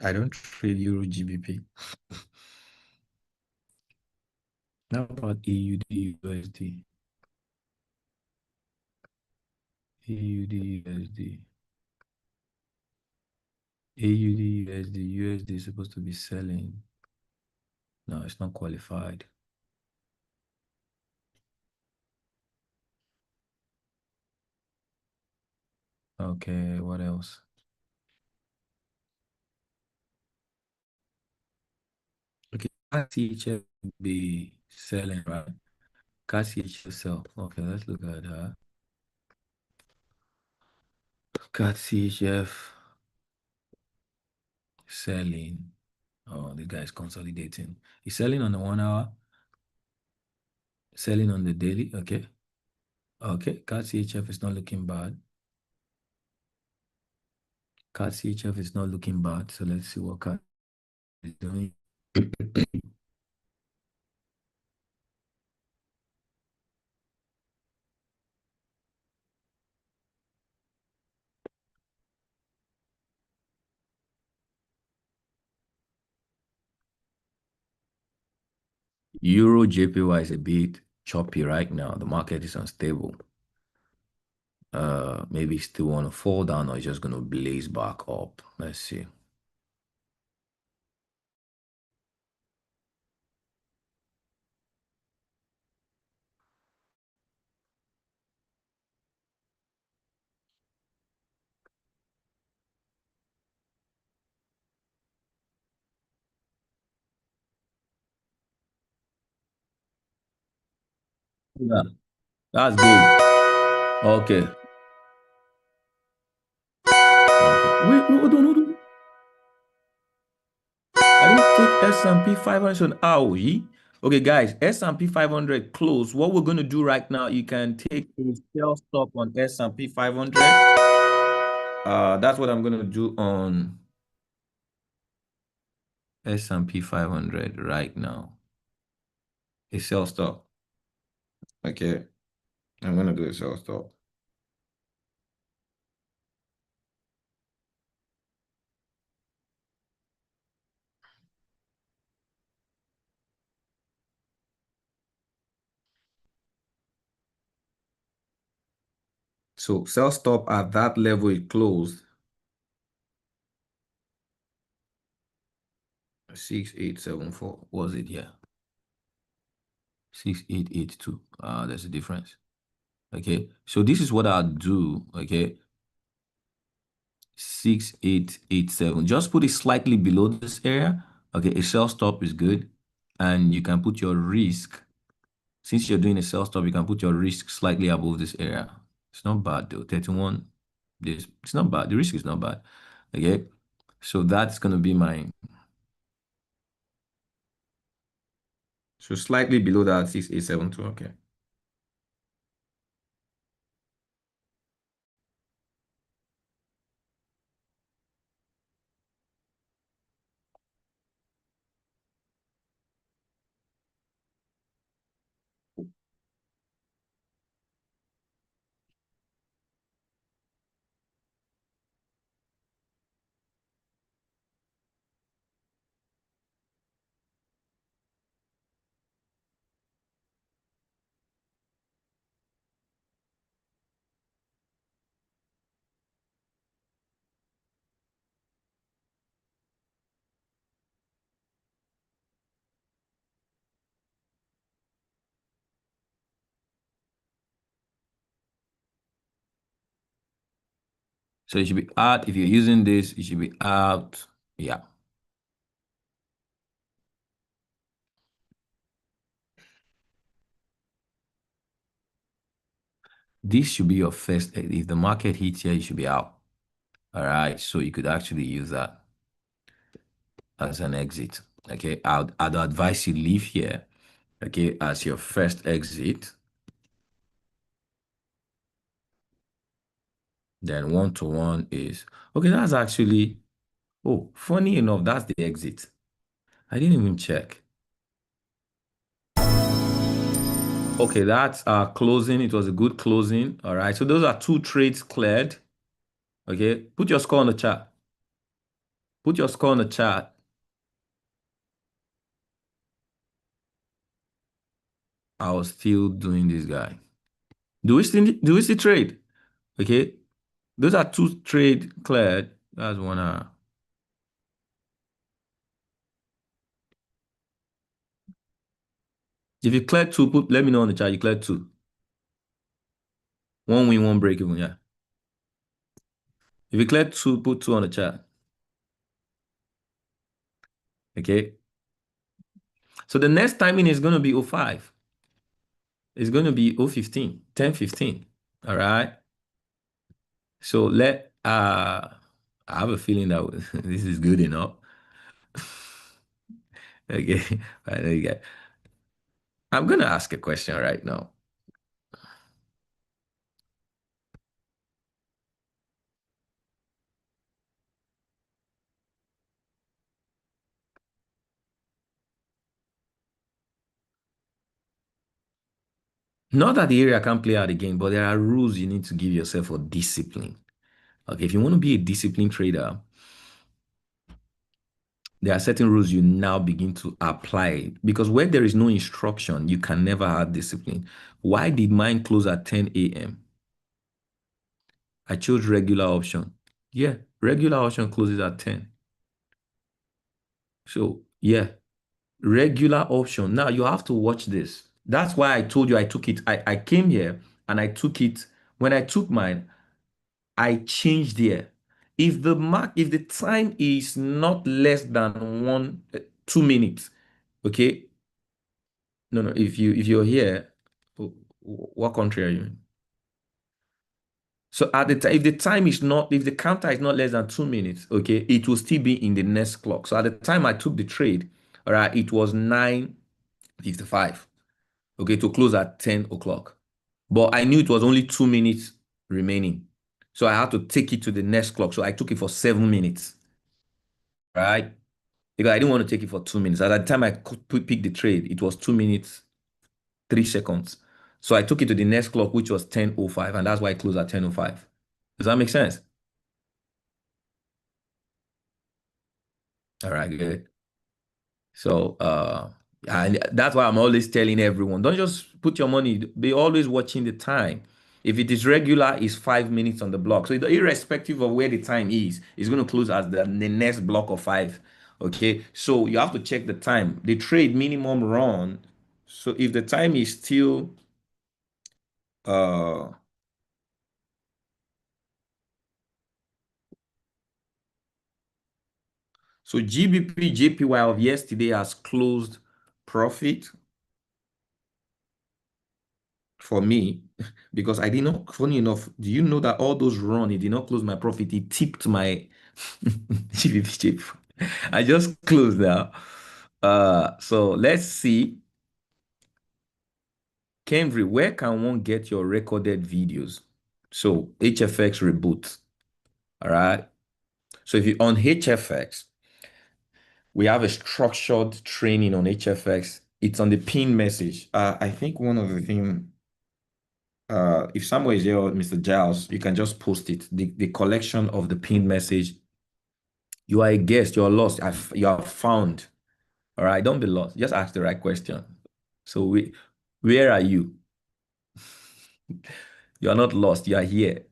I don't trade Euro GBP. How about AUD USD? AUD USD. AUD USD. USD is supposed to be selling. No, it's not qualified. Okay, what else? Okay, CHF be selling, right? CHF sell. Okay, let's look at that. CHF selling. Oh, the guy is consolidating. He's selling on the 1 hour, selling on the daily. Okay. Okay. CHF is not looking bad. CHF is not looking bad. So let's see what CAT is doing. Euro JPY is a bit choppy right now. The market is unstable. Maybe still want to fall down or it's just going to blaze back up. Let's see. Yeah, that's good. Okay. Okay. Wait, hold on, hold on. I didn't take S&P 500 on AOE. Okay, guys, S&P 500 close. What we're going to do right now, you can take a sell stop on S&P 500. That's what I'm going to do on S&P 500 right now. A sell stop. Okay, I'm going to do a sell stop. So sell stop at that level, it closed 6874. Was it here? 6882. There's a difference. Okay, so this is what I'll do. Okay, 6887. Just put it slightly below this area. Okay, a sell stop is good. And you can put your risk, since you're doing a sell stop, you can put your risk slightly above this area. It's not bad though. 31. This it's not bad. The risk is not bad. Okay. So that's gonna be mine. So slightly below that 6872. Okay. So it should be out. If you're using this, it should be out. Yeah. This should be your first. If the market hits here, you should be out. All right. So you could actually use that as an exit. Okay. I'd advise you leave here. Okay. As your first exit. Then one to one is okay. That's actually, oh, funny enough, that's the exit. I didn't even check. Okay, that's closing. It was a good closing. All right. So those are two trades cleared. Okay. Put your score on the chart. Put your score on the chart. I was still doing this guy. Do we still trade? Okay. Those are two trade cleared. That's one hour. If you clear two, let me know on the chart. You clear two. One win, one break even. Yeah. If you clear two, put two on the chart. Okay. So the next timing is going to be 05. It's going to be 015, 10:15. All right. So I have a feeling that this is good enough. Okay. Right, there you go. I'm gonna ask a question right now. Not that the area can't play out the game, but there are rules you need to give yourself for discipline. Okay, if you want to be a disciplined trader, there are certain rules you now begin to apply because where there is no instruction, you can never have discipline. Why did mine close at 10 a.m.? I chose regular option. Yeah, regular option closes at 10. So, yeah, regular option. Now you have to watch this. That's why I told you I took it. I came here and I took it. When I took mine, I changed here. If the time is not less than 2 minutes, okay. No, no. If you're here, what country are you in? So at the time, if the counter is not less than 2 minutes, okay, it will still be in the next clock. So at the time I took the trade, all right, it was 9:55, okay, to close at 10 o'clock. But I knew it was only 2 minutes remaining. So I had to take it to the next clock. So I took it for 7 minutes, right? Because I didn't want to take it for 2 minutes. At the time I could pick the trade, it was 2 minutes, 3 seconds. So I took it to the next clock, which was 10:05, and that's why I closed at 10:05. Does that make sense? All right, good. So and that's why I'm always telling everyone, don't just put your money, be always watching the time. If it is regular, it's 5 minutes on the block. So irrespective of where the time is, it's going to close as the next block of five. Okay. So you have to check the time. The trade minimum run. So if the time is still uh so GBP JPY of yesterday has closed profit for me because I did not, funny enough, do you know that all those run, it did not close my profit, it tipped my GBP chip. I just closed now. So let's see. Kenry, where can one get your recorded videos? So HFX reboot. All right. So if you on HFX, we have a structured training on HFX. It's on the pin message. I think one of the things if somewhere is here, Mr. Giles, you can just post it. The collection of the pinned message. You are a guest. You're lost. You are found. All right. Don't be lost. Just ask the right question. So where are you? You are not lost. You are here.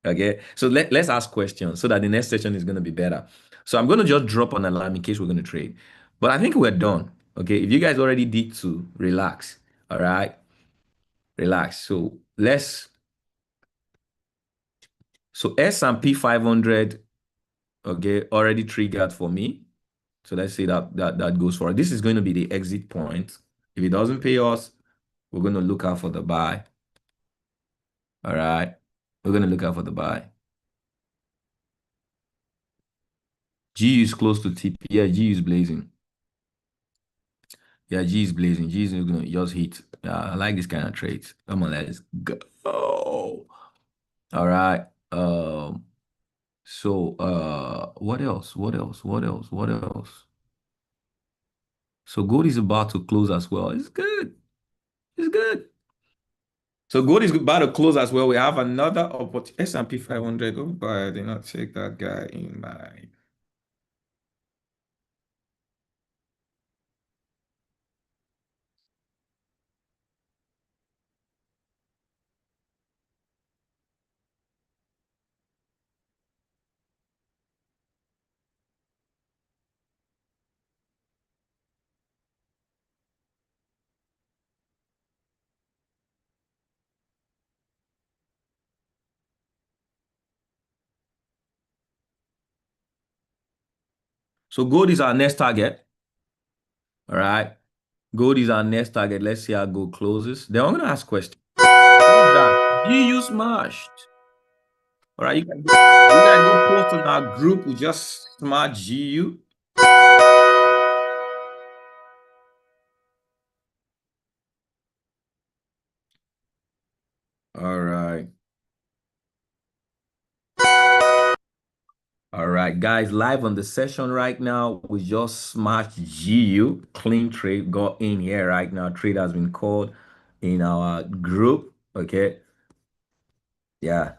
Okay. So let's ask questions so that the next session is going to be better. So I'm going to just drop an alarm in case we're going to trade. But I think we're done. Okay. If you guys already did too, relax. All right. Relax. So So S&P 500, okay, already triggered for me. So let's say that goes for it. This is going to be the exit point. If it doesn't pay us, we're going to look out for the buy. All right. We're going to look out for the buy. G is close to TP. Yeah, G is blazing. Yeah, G is blazing. G is going to just hit. I like this kind of trades. Come on, let's go. All right. What else? What else? What else? What else? So gold is about to close as well. It's good. It's good. So gold is about to close as well. We have another opportunity. S&P 500. Oh, but I did not take that guy in mind. So gold is our next target. All right. Gold is our next target. Let's see how gold closes. Then I'm going to ask questions. What's that? GU smashed. All right. You guys go post on our group. We just smash GU. All right. All right, guys, live on the session right now. We just smashed GU. Clean trade got in here right now. Trade has been called in our group. Okay. Yeah,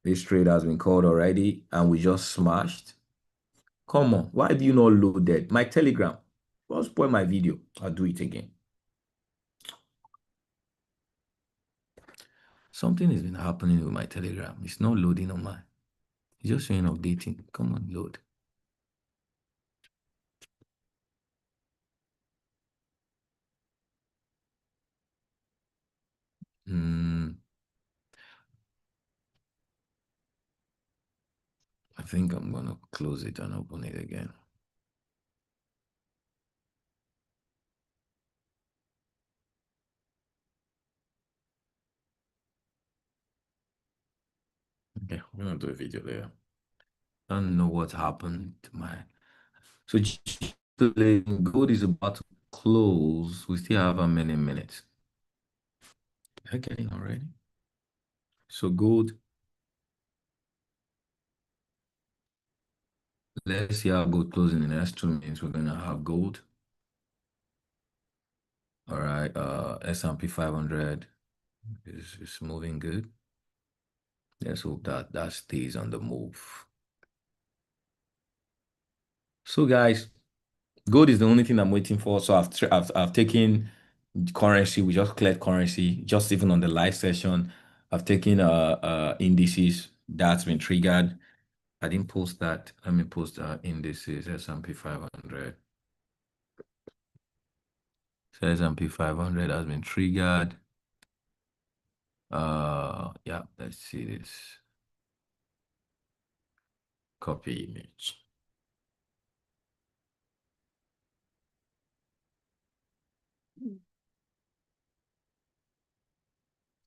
this trade has been called already, and we just smashed. Come on, why do you not load that? My Telegram. Don't spoil my video. I'll do it again. Something has been happening with my Telegram. It's not loading on mine. It's just showing updating. Come on, load. I think I'm gonna close it and open it again. Okay, we're gonna do a video there. I don't know what happened to my. So gold is about to close. We still have how many minutes? They're getting already. So gold. Let's see how gold closes in the next 2 minutes. We're gonna have gold. All right. S&P 500 is moving good. Let's hope that stays on the move. So guys, gold is the only thing I'm waiting for. So I've taken currency. We just cleared currency. Just even on the live session, I've taken indices that's been triggered. I didn't post that. Let me post indices S&P 500. So S&P 500 has been triggered. Yeah, let's see this. Copy image.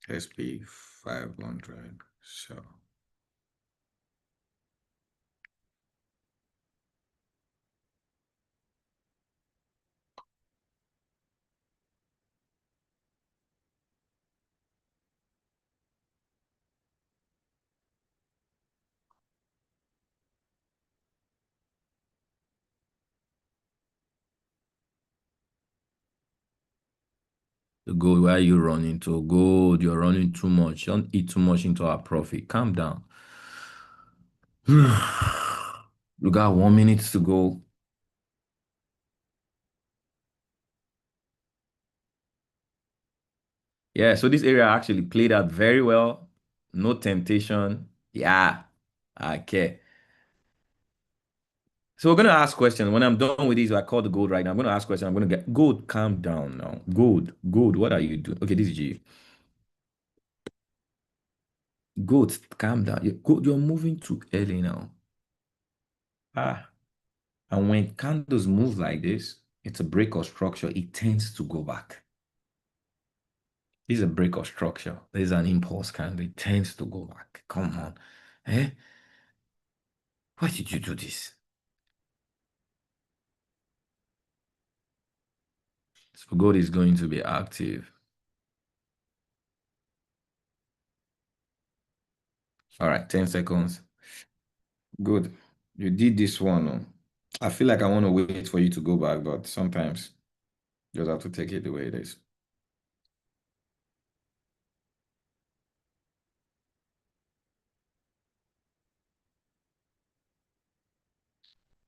SP 500. So the gold, why are you running to gold? You're running too much. Don't eat too much into our profit. Calm down. We got 1 minute to go. Yeah, so this area actually played out very well. No temptation. Yeah. Okay. So we're gonna ask questions. When I'm done with this, I call the gold right now. I'm gonna ask questions. I'm gonna get gold. Calm down now. Gold. What are you doing? Okay, this is G. Goat, calm down. You're moving too early now. Ah. And when candles move like this, it's a break of structure. It tends to go back. This is a break of structure. There's an impulse candle. It tends to go back. Come on. Eh? Why did you do this? So gold is going to be active. All right, 10 seconds. Good. You did this one. Oh. I feel like I want to wait for you to go back, but sometimes you just have to take it the way it is.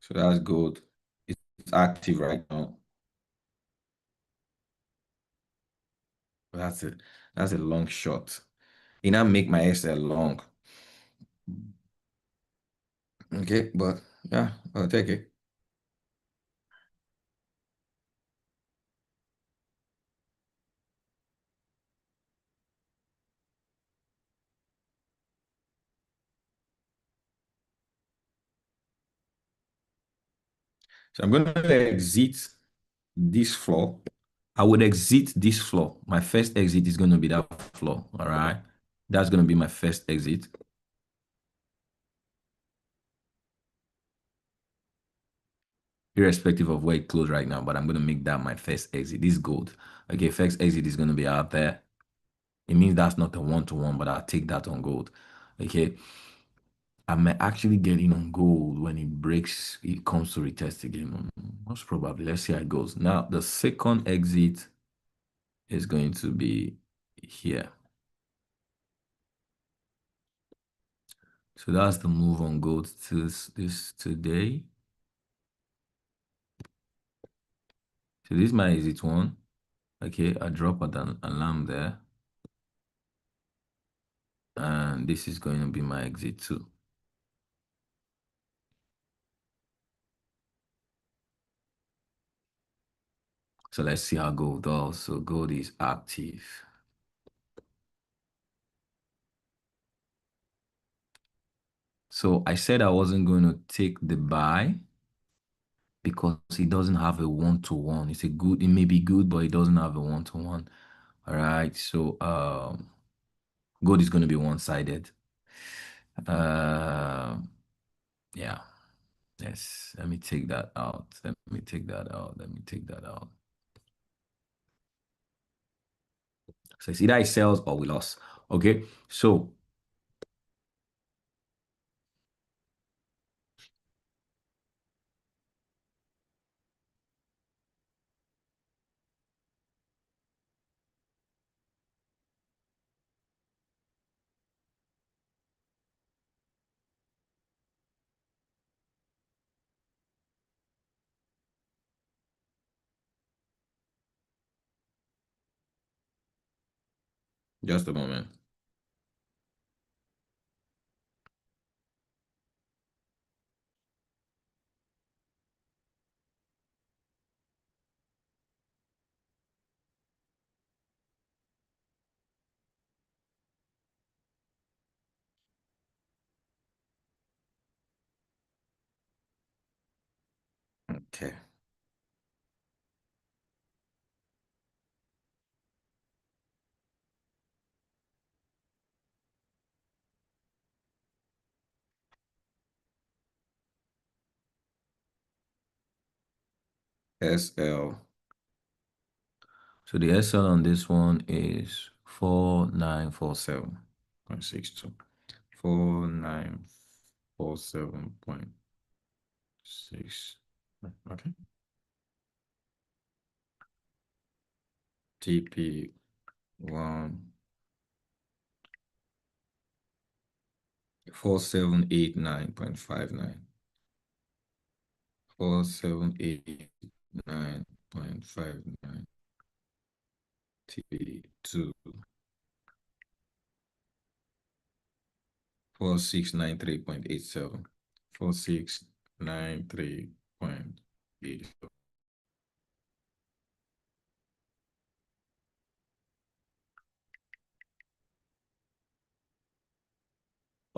So that's good. It's active right now. That's it. That's a long shot. You now make my SL long. Okay, but yeah, I'll take it. So I'm going to exit this floor. I would exit this floor. My first exit is going to be that floor. All right. That's going to be my first exit, irrespective of where it closed right now. But I'm going to make that my first exit. This gold. Okay, first exit is going to be out there. It means that's not a one-to-one, but I'll take that on gold. Okay. I may actually get in on gold when it breaks, it comes to retest again. Most probably. Let's see how it goes. Now, the second exit is going to be here. So that's the move on gold to this today. So this is my exit one. Okay, I drop an alarm there. And this is going to be my exit two. So let's see how gold does. So gold is active. So I said I wasn't going to take the buy because it doesn't have a one-to-one. It's a good, it may be good, but it doesn't have a one-to-one. All right. So gold is going to be one-sided. Uh, yeah. Yes. Let me take that out. Let me take that out. Let me take that out. So it's either it sells or we lost. Okay. So just a moment. Okay. SL. So the SL on this one is 4947.62. 4947.6. Okay. TP one 4789.59. 4789.59. TP two 4693.87. 4693.87.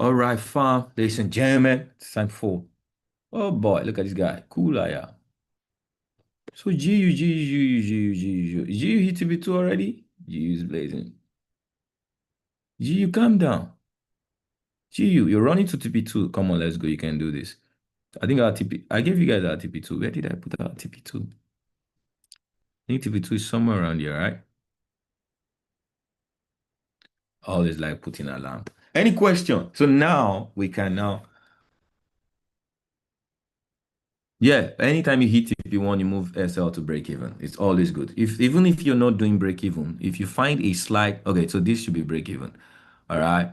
All right, fam, ladies and gentlemen, it's time for. Oh boy, look at this guy. Cool, I am. So GU hit TP2 already? GU is blazing. GU, calm down. GU, you're running to TP2. Come on, let's go. You can do this. I think our TP, I gave you guys our TP2. Where did I put our TP2? I think TP2 is somewhere around here, right? Always like putting alarm. Any question? So now we can now. Yeah, anytime you hit TP1, you move SL to break even. It's always good. If even if you're not doing break even, if you find a slight, okay, so this should be break even. All right.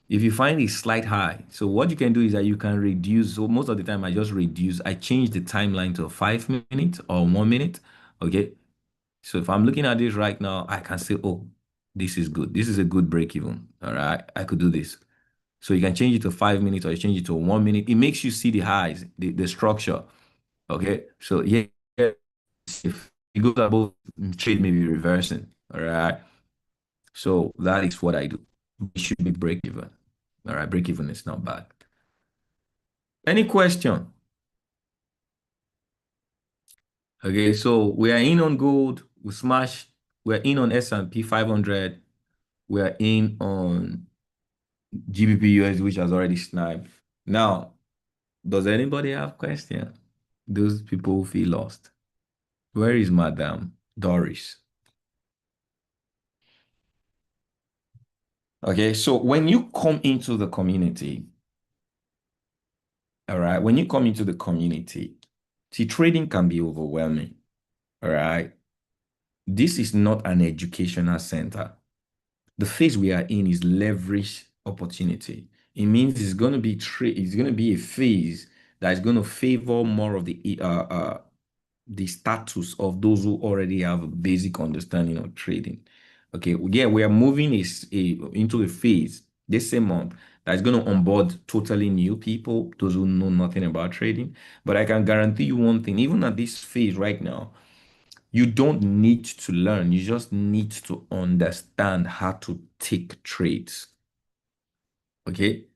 If you find a slight high, so what you can do is that you can reduce. So most of the time I just reduce, I change the timeline to 5 minutes or 1 minute. Okay. So if I'm looking at this right now, I can say, oh, this is good. This is a good break even. All right. I could do this. So you can change it to 5 minutes or you change it to 1 minute. It makes you see the highs, the structure. Okay, so yeah, if it goes above, trade may be reversing. All right, so that is what I do. It should be break even. All right, break even is not bad. Any question? Okay, so we are in on gold. We smash. We're in on S&P 500. We are in on GBP US, which has already sniped. Now, does anybody have question? Those people who feel lost. Where is Madam Doris? Okay, so when you come into the community, all right, when you come into the community, see, trading can be overwhelming. All right. This is not an educational center. The phase we are in is leverage opportunity. It means it's going to be trade, it's going to be a phase that is going to favor more of the status of those who already have a basic understanding of trading. Okay, yeah, we are moving into a phase this same month that's going to onboard totally new people, those who know nothing about trading. But I can guarantee you one thing, even at this phase right now, you don't need to learn, you just need to understand how to take trades. Okay,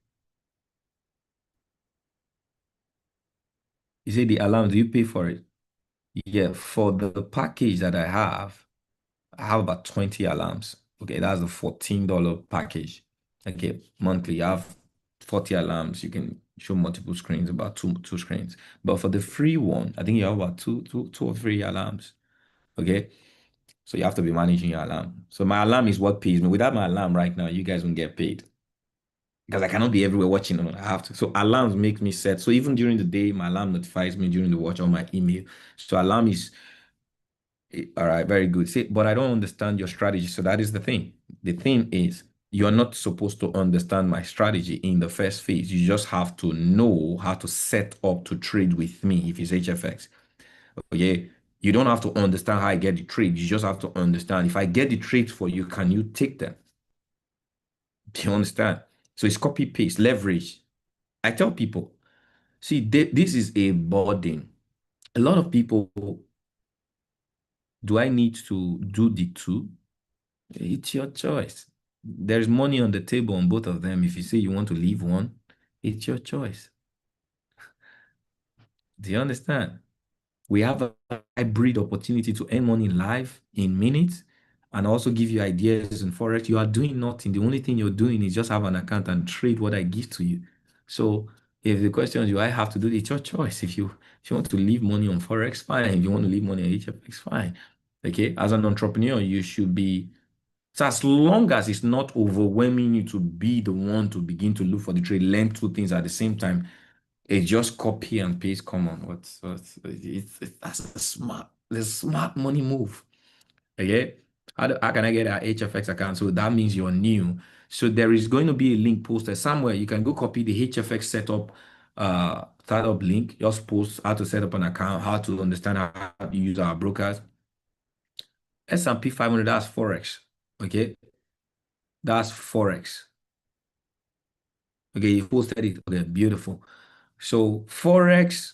you say the alarm, do you pay for it? Yeah, for the package that I have about 20 alarms. Okay, that's a $14 package. Okay, monthly, you have 40 alarms. You can show multiple screens, about two screens. But for the free one, I think you have about two or three alarms. Okay, so you have to be managing your alarm. So my alarm is what pays me. Without my alarm right now, you guys won't get paid because I cannot be everywhere watching. I have to. So alarms make me set. So even during the day, my alarm notifies me during the watch on my email. So alarm is all right, very good. See, but I don't understand your strategy. So that is the thing. The thing is, you're not supposed to understand my strategy in the first phase. You just have to know how to set up to trade with me if it's HFX. Okay. You don't have to understand how I get the trade. You just have to understand if I get the trades for you, can you take them? Do you understand? So it's copy paste, leverage. I tell people, see, this is a burden. A lot of people, do I need to do the two? It's your choice. There's money on the table on both of them. If you say you want to leave one, it's your choice. Do you understand? We have a hybrid opportunity to earn money live in minutes and also give you ideas in Forex. You are doing nothing. The only thing you're doing is just have an account and trade what I give to you. So if the question is, do I have to do it? It's your choice. If you want to leave money on Forex, fine. If you want to leave money on HFX, fine. Okay. As an entrepreneur, you should be. So as long as it's not overwhelming you to be the one to begin to look for the trade, learn two things at the same time, it's just copy and paste. Come on, that's the smart money move. Okay, how can I get an HFX account? So that means you're new. So there is going to be a link posted somewhere. You can go copy the HFX setup, startup link. Just post how to set up an account, how to understand how to use our brokers. S&P 500. That's Forex. Okay, that's Forex. Okay, you posted it. Okay, beautiful. So Forex,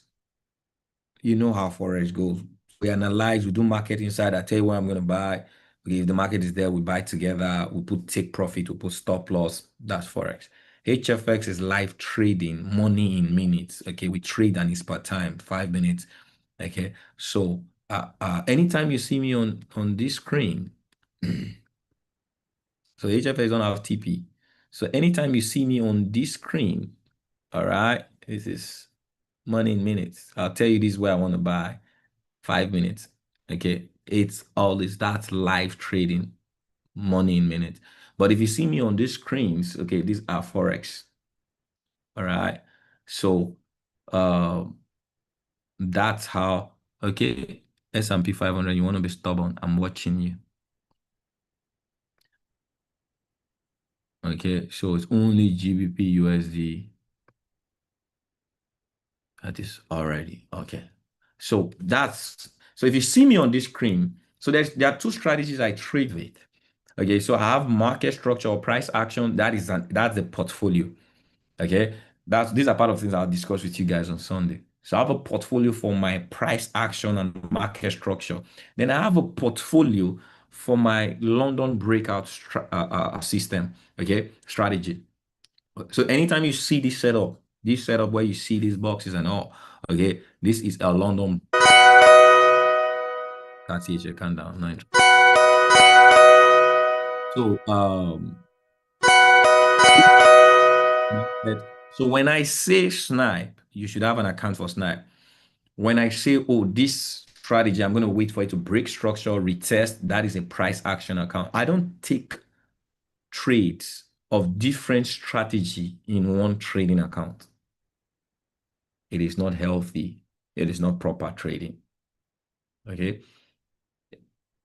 you know how Forex goes. We analyze, we do market inside. I tell you what I'm going to buy. Okay, if the market is there, we buy together. We put take profit, we put stop loss. That's Forex. HFX is live trading, money in minutes. Okay, we trade and it's per time, 5 minutes. Okay, so anytime you see me on this screen, so HFX don't have TP. So anytime you see me on this screen, all right, this is money in minutes. I'll tell you this is where I want to buy 5 minutes. Okay, it's all this. That's live trading, money in minutes. But if you see me on these screens, okay, these are forex. All right. So um that's how, okay, S&P 500, you want to be stubborn. I'm watching you. Okay, so it's only GBP USD that is already okay. So if you see me on this screen, so there are two strategies I trade with. Okay, so I have market structure or price action. That's the portfolio. Okay, these are part of things I'll discuss with you guys on Sunday. So I have a portfolio for my price action and market structure. Then I have a portfolio for my London breakout system. Okay, strategy. So anytime you see this setup where you see these boxes and all, okay, this is a London. That's it. Calm down. Nine. So so when I say snipe, you should have an account for snipe. When I say, oh, this strategy, I'm going to wait for it to break structure, retest, that is a price action account. I don't take trades of different strategy in one trading account. It is not healthy. It is not proper trading. Okay.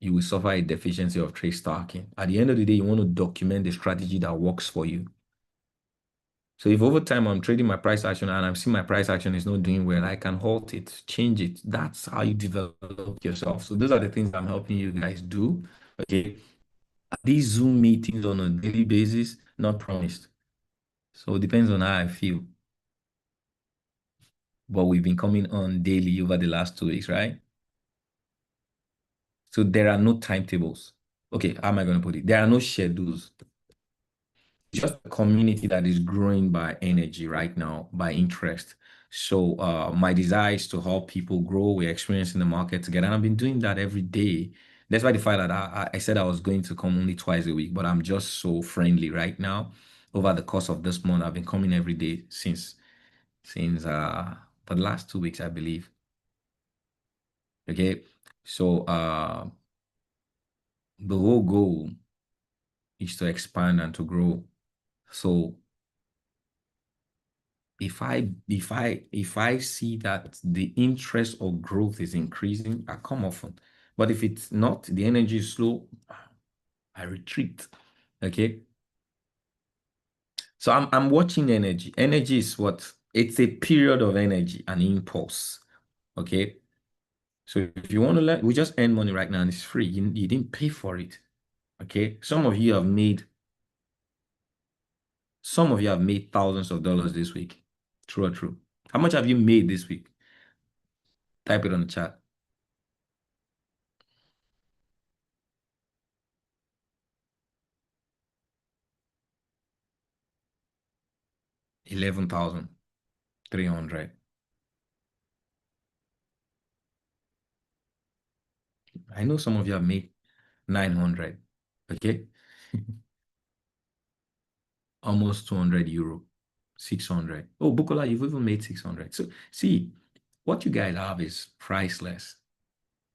You will suffer a deficiency of trade stacking. At the end of the day, you want to document the strategy that works for you. So if over time I'm trading my price action and I'm seeing my price action is not doing well, I can halt it, change it. That's how you develop yourself. So those are the things I'm helping you guys do. Okay. These Zoom meetings on a daily basis, not promised. So it depends on how I feel. But we've been coming on daily over the last 2 weeks, right? So there are no timetables. Okay, how am I going to put it? There are no schedules. Just a community that is growing by energy right now, by interest. So my desire is to help people grow. We're experiencing the market together. And I've been doing that every day. That's why the fact that I said I was going to come only twice a week, but I'm just so friendly right now. Over the course of this month, I've been coming every day since for the last 2 weeks, I believe. Okay. So the whole goal is to expand and to grow. So if I see that the interest or growth is increasing, I come often. But if it's not, the energy is slow, I retreat. Okay. So I'm watching energy. Energy is what? It's a period of energy, an impulse. Okay. So if you want to learn, we just earn money right now and it's free. You didn't pay for it. Okay. Some of you have made thousands of dollars this week. True or true? How much have you made this week? Type it on the chat. 11,300. I know some of you have made 900. Okay. Almost 200 euro, 600. Oh, Bukola, you've even made 600. So see, what you guys have is priceless.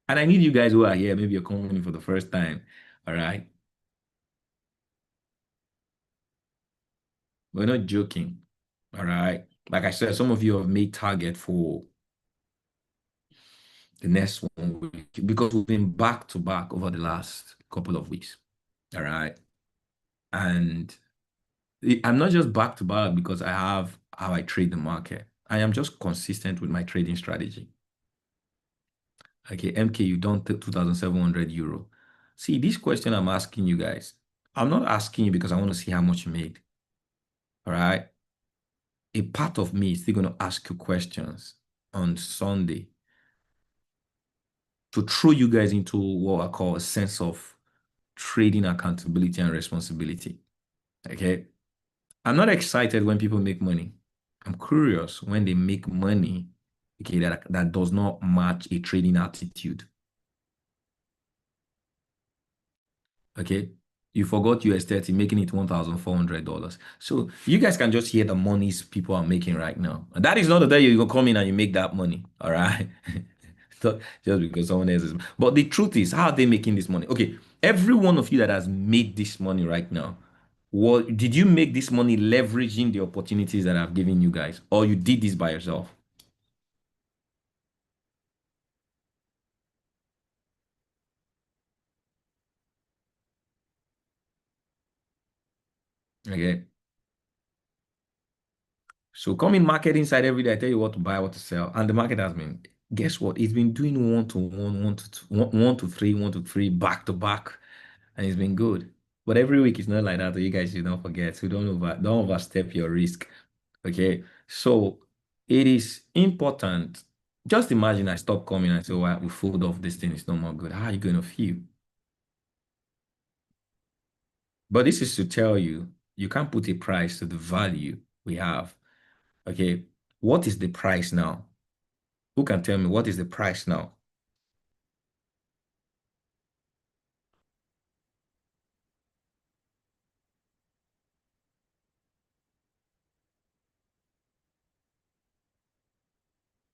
And I need you guys who are here, maybe you're coming for the first time. All right. We're not joking. All right. Like I said, some of you have made target for the next 1 week because we've been back to back over the last couple of weeks. All right. And I'm not just back to back because I have how I trade the market. I am just consistent with my trading strategy. Okay, MK, you don't take 2,700 euro. See, this question I'm asking you guys, I'm not asking you because I want to see how much you made. All right. A part of me is still going to ask you questions on Sunday to throw you guys into what I call a sense of trading accountability and responsibility. Okay. I'm not excited when people make money. I'm curious when they make money, okay, that does not match a trading attitude. Okay. You forgot US 30, making it $1,400. So you guys can just hear the monies people are making right now. And that is not the day you go come in and you make that money. All right. Just because someone else is. But the truth is, how are they making this money? Okay. Every one of you that has made this money right now, what did you make this money leveraging the opportunities that I've given you guys? Or you did this by yourself? Okay. So come in market inside every day. I tell you what to buy, what to sell. And the market has been, guess what? It's been doing one to one, one to two, one to three, one to three, back to back. And it's been good. But every week it's not like that. So you guys should not forget. So don't overstep your risk. Okay. So it is important. Just imagine I stop coming and say, well, we fold off this thing, it's no more good. How are you going to feel? But this is to tell you, you can't put a price to the value we have. Okay. What is the price now? Who can tell me what is the price now?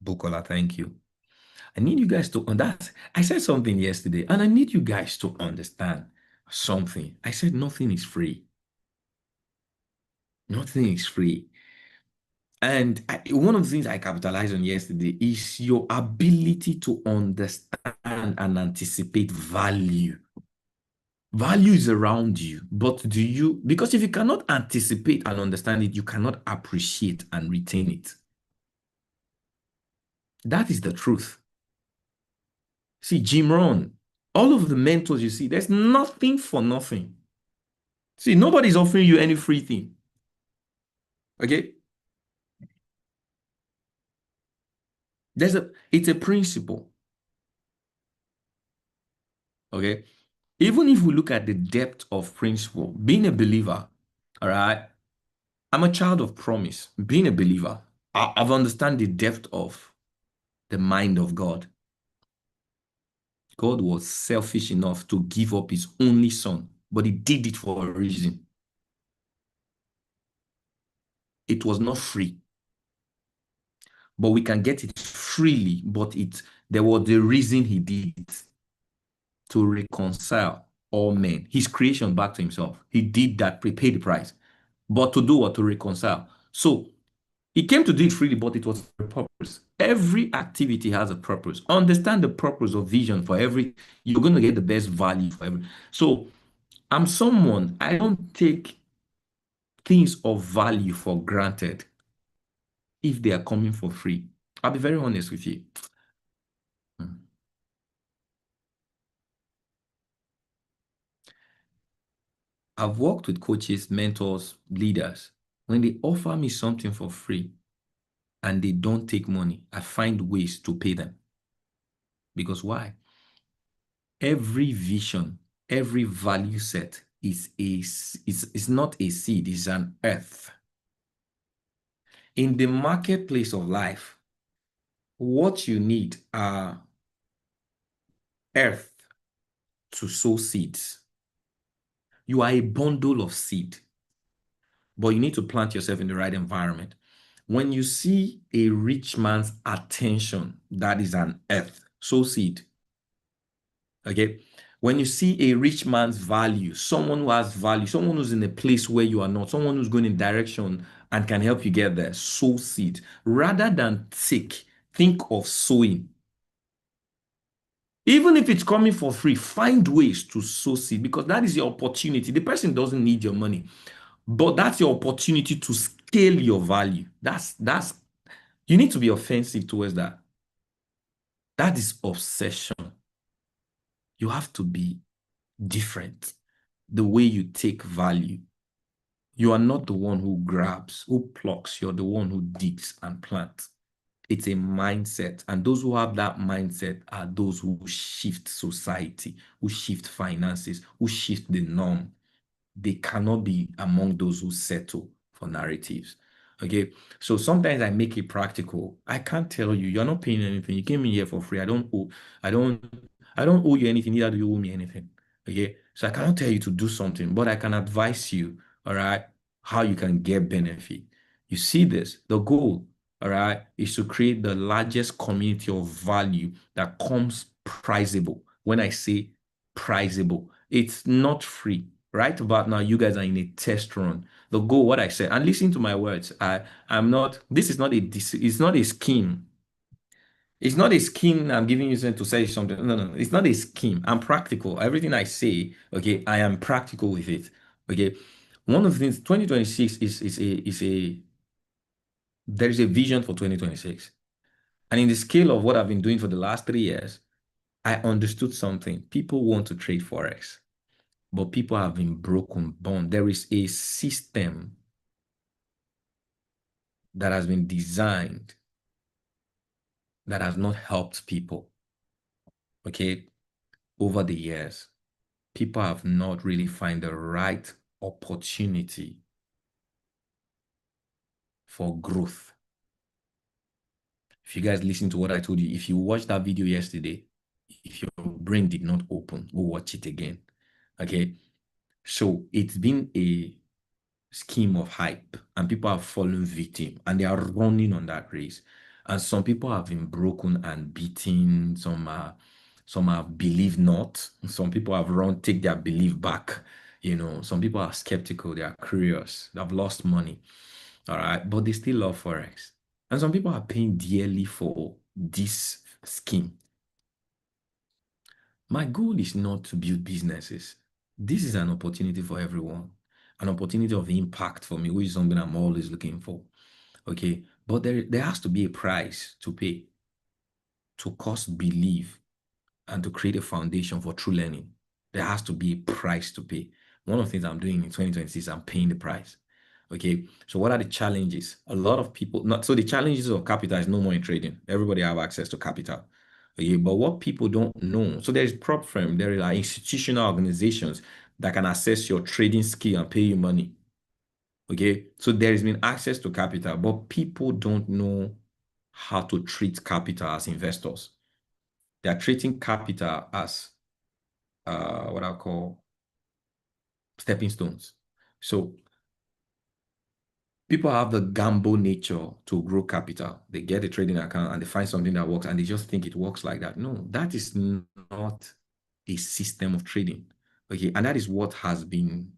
Bukola, thank you. I need you guys to that. I said something yesterday, and I need you guys to understand something. I said nothing is free. Nothing is free. And one of the things I capitalized on yesterday is your ability to understand and anticipate value. Value is around you, but do you, because if you cannot anticipate and understand it, you cannot appreciate and retain it. That is the truth. See, Jim Rohn, all of the mentors you see, there's nothing for nothing. See, nobody's offering you any free thing. Okay? It's a principle. Okay? Even if we look at the depth of principle, being a believer, all right, I'm a child of promise. Being a believer, I've understand the depth of the mind of God. God was selfish enough to give up his only son, but he did it for a reason. It was not free, but we can get it freely, but there was the reason he did it, to reconcile all men, his creation back to himself. He did that, prepaid the price. But to do what? To reconcile. So he came to do it freely, but it was for a purpose. Every activity has a purpose. Understand the purpose of vision for every, you're going to get the best value for every. So I'm someone, I don't take things of value for granted if they are coming for free. I'll be very honest with you. Mm. I've worked with coaches, mentors, leaders. When they offer me something for free and they don't take money, I find ways to pay them. Because why? Every vision, every value set is not a seed, it's an earth. In the marketplace of life, what you need are earth to sow seeds. You are a bundle of seed, but you need to plant yourself in the right environment. When you see a rich man's attention, that is an earth, sow seed. Okay. When you see a rich man's value, someone who has value, someone who's in a place where you are not, someone who's going in direction and can help you get there, sow seed. Rather than think of sowing. Even if it's coming for free, find ways to sow seed because that is your opportunity. The person doesn't need your money, but that's your opportunity to scale your value. You need to be offensive towards that. That is obsession. You have to be different. The way you take value. You are not the one who grabs, who plucks. You're the one who digs and plants. It's a mindset. And those who have that mindset are those who shift society, who shift finances, who shift the norm. They cannot be among those who settle for narratives. Okay. So sometimes I make it practical. I can't tell you, you're not paying anything. You came in here for free. I don't, I don't owe you anything, neither do you owe me anything. Okay. So I cannot tell you to do something, but I can advise you, all right, how you can get benefit. You see this, the goal, all right, is to create the largest community of value that comes priceable. When I say priceable, it's not free. Right about now, you guys are in a test run. The goal, what I said, and listen to my words. I'm not. This is not it's not a scheme. It's not a scheme I'm giving you to say something. No, no, no. It's not a scheme. I'm practical. Everything I say, okay, I am practical with it. Okay. One of the things 2026 is a there is a vision for 2026. And in the scale of what I've been doing for the last 3 years, I understood something. People want to trade Forex, but people have been broken bond. There is a system that has been designed that has not helped people, okay, over the years. People have not really find the right opportunity for growth. If you guys listen to what I told you, if you watched that video yesterday, if your brain did not open, go watch it again. Okay. So it's been a scheme of hype and people have fallen victim and they are running on that race. And some people have been broken and beaten. Some have believed not. Some people have run, take their belief back. Some people are skeptical, they are curious, they've lost money. All right. But they still love Forex. And some people are paying dearly for this scheme. My goal is not to build businesses. This is an opportunity for everyone, an opportunity of impact for me, which is something I'm always looking for. Okay. But there has to be a price to pay to cause belief and to create a foundation for true learning. There has to be a price to pay. One of the things I'm doing in 2026, I'm paying the price. Okay. So what are the challenges? A lot of people not so the challenges of capital is no more in trading. Everybody have access to capital. Okay, but what people don't know, so there's prop firm, there are institutional organizations that can assess your trading skill and pay you money. Okay, so there has been access to capital, but people don't know how to treat capital as investors. They are treating capital as what I call stepping stones. So people have the gamble nature to grow capital. They get a trading account and they find something that works and they just think it works like that. No, that is not a system of trading. Okay. And that is what has been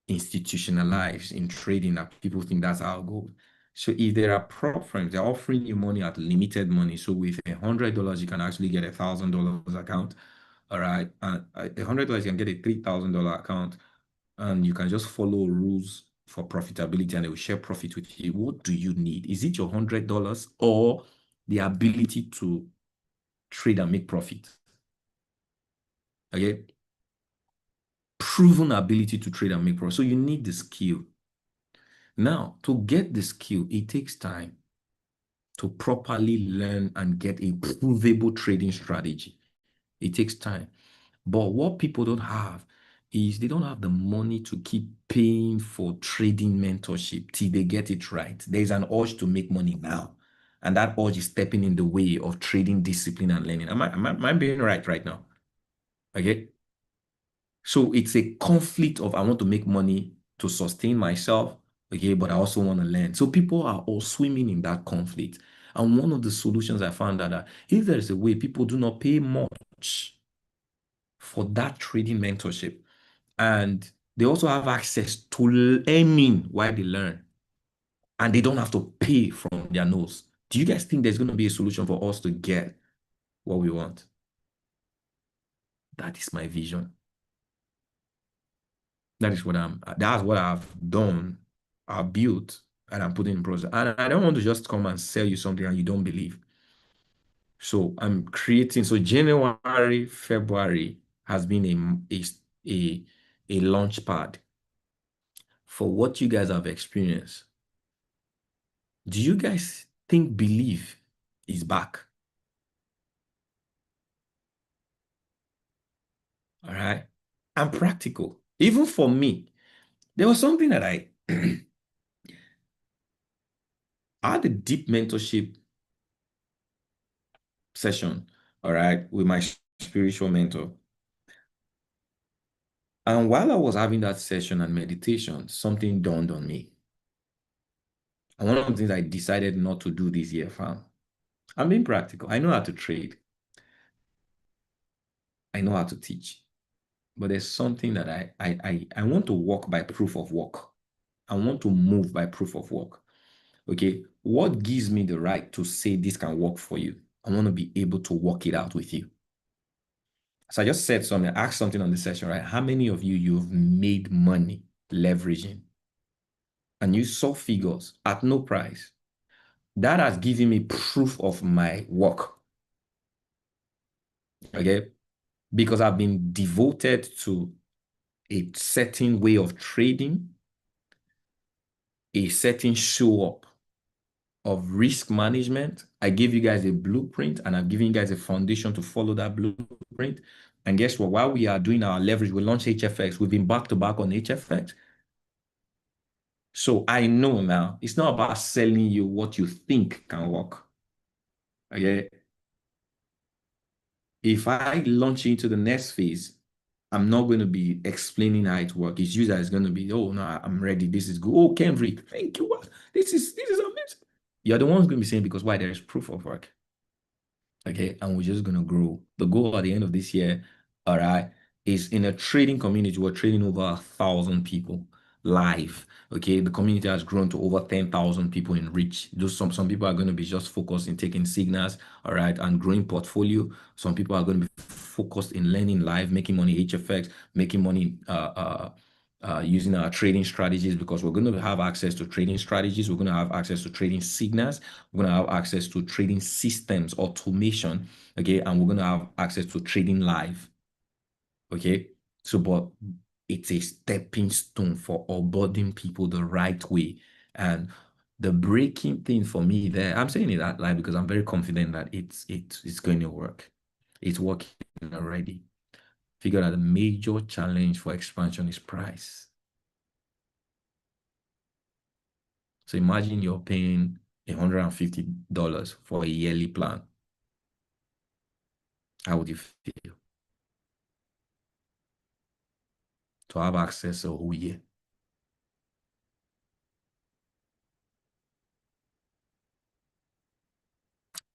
institutionalized in trading that people think that's how it goes. So if there are prop firms, they're offering you money at limited money. So with $100, you can actually get $1,000 account. All right. And $100, you can get a $3,000 account and you can just follow rules for profitability and they will share profit with you. What do you need? Is it your $100 or the ability to trade and make profit? Okay. Proven ability to trade and make profit. So you need the skill. Now, to get the skill, it takes time to properly learn and get a provable trading strategy. It takes time. But what people don't have is they don't have the money to keep paying for trading mentorship till they get it right. There's an urge to make money now. And that urge is stepping in the way of trading discipline and learning. Am I being right now? Okay. So it's a conflict of I want to make money to sustain myself, okay, but I also want to learn. So people are all swimming in that conflict. And one of the solutions I found that if there is a way people do not pay much for that trading mentorship, and they also have access to learning while they learn, and they don't have to pay from their nose. Do you guys think there's going to be a solution for us to get what we want? That is my vision. That's what I've done, I've built, and I'm putting in process. And I don't want to just come and sell you something and you don't believe. So I'm creating, so January, February has been a launch pad for what you guys have experienced. Do you guys think belief is back? All right. I'm practical. Even for me, there was something that I I had a deep mentorship session, all right, with my spiritual mentor. And while I was having that session and meditation, something dawned on me. And one of the things I decided not to do this year, fam, I'm being practical. I know how to trade. I know how to teach. But there's something that I want to walk by proof of work. I want to move by proof of work. Okay. What gives me the right to say this can work for you? I want to be able to work it out with you. So I just said something, asked something on the session, right? How many of you've made money leveraging and you saw figures at no price? That has given me proof of my work. Okay. Because I've been devoted to a certain way of trading, a certain show up of risk management. I gave you guys a blueprint and I've given you guys a foundation to follow that blueprint. And guess what? While we are doing our leverage, we launched HFX. We've been back to back on HFX. So I know now it's not about selling you what you think can work. Okay. If I launch into the next phase, I'm not going to be explaining how it works. It's you that is going to be, oh no, I'm ready. This is good. Oh, Kendrick, thank you. This is amazing. You're the ones going to be saying because why? There is proof of work. Okay, and we're just gonna grow. The goal at the end of this year, all right, is in a trading community. We're trading over 1,000 people live. Okay, the community has grown to over 10,000 people in reach. Those some people are going to be just focused in taking signals, all right, and growing portfolio. Some people are going to be focused in learning live, making money HFX, making money using our trading strategies, because we're going to have access to trading strategies. We're going to have access to trading signals. We're going to have access to trading systems, automation. Okay. And we're going to have access to trading live. Okay. So, but it's a stepping stone for onboarding people the right way. And the breaking thing for me there, I'm saying it out loud because I'm very confident that it's going to work. It's working already. Figure out the major challenge for expansion is price. So imagine you're paying $150 for a yearly plan. How would you feel to have access a whole year?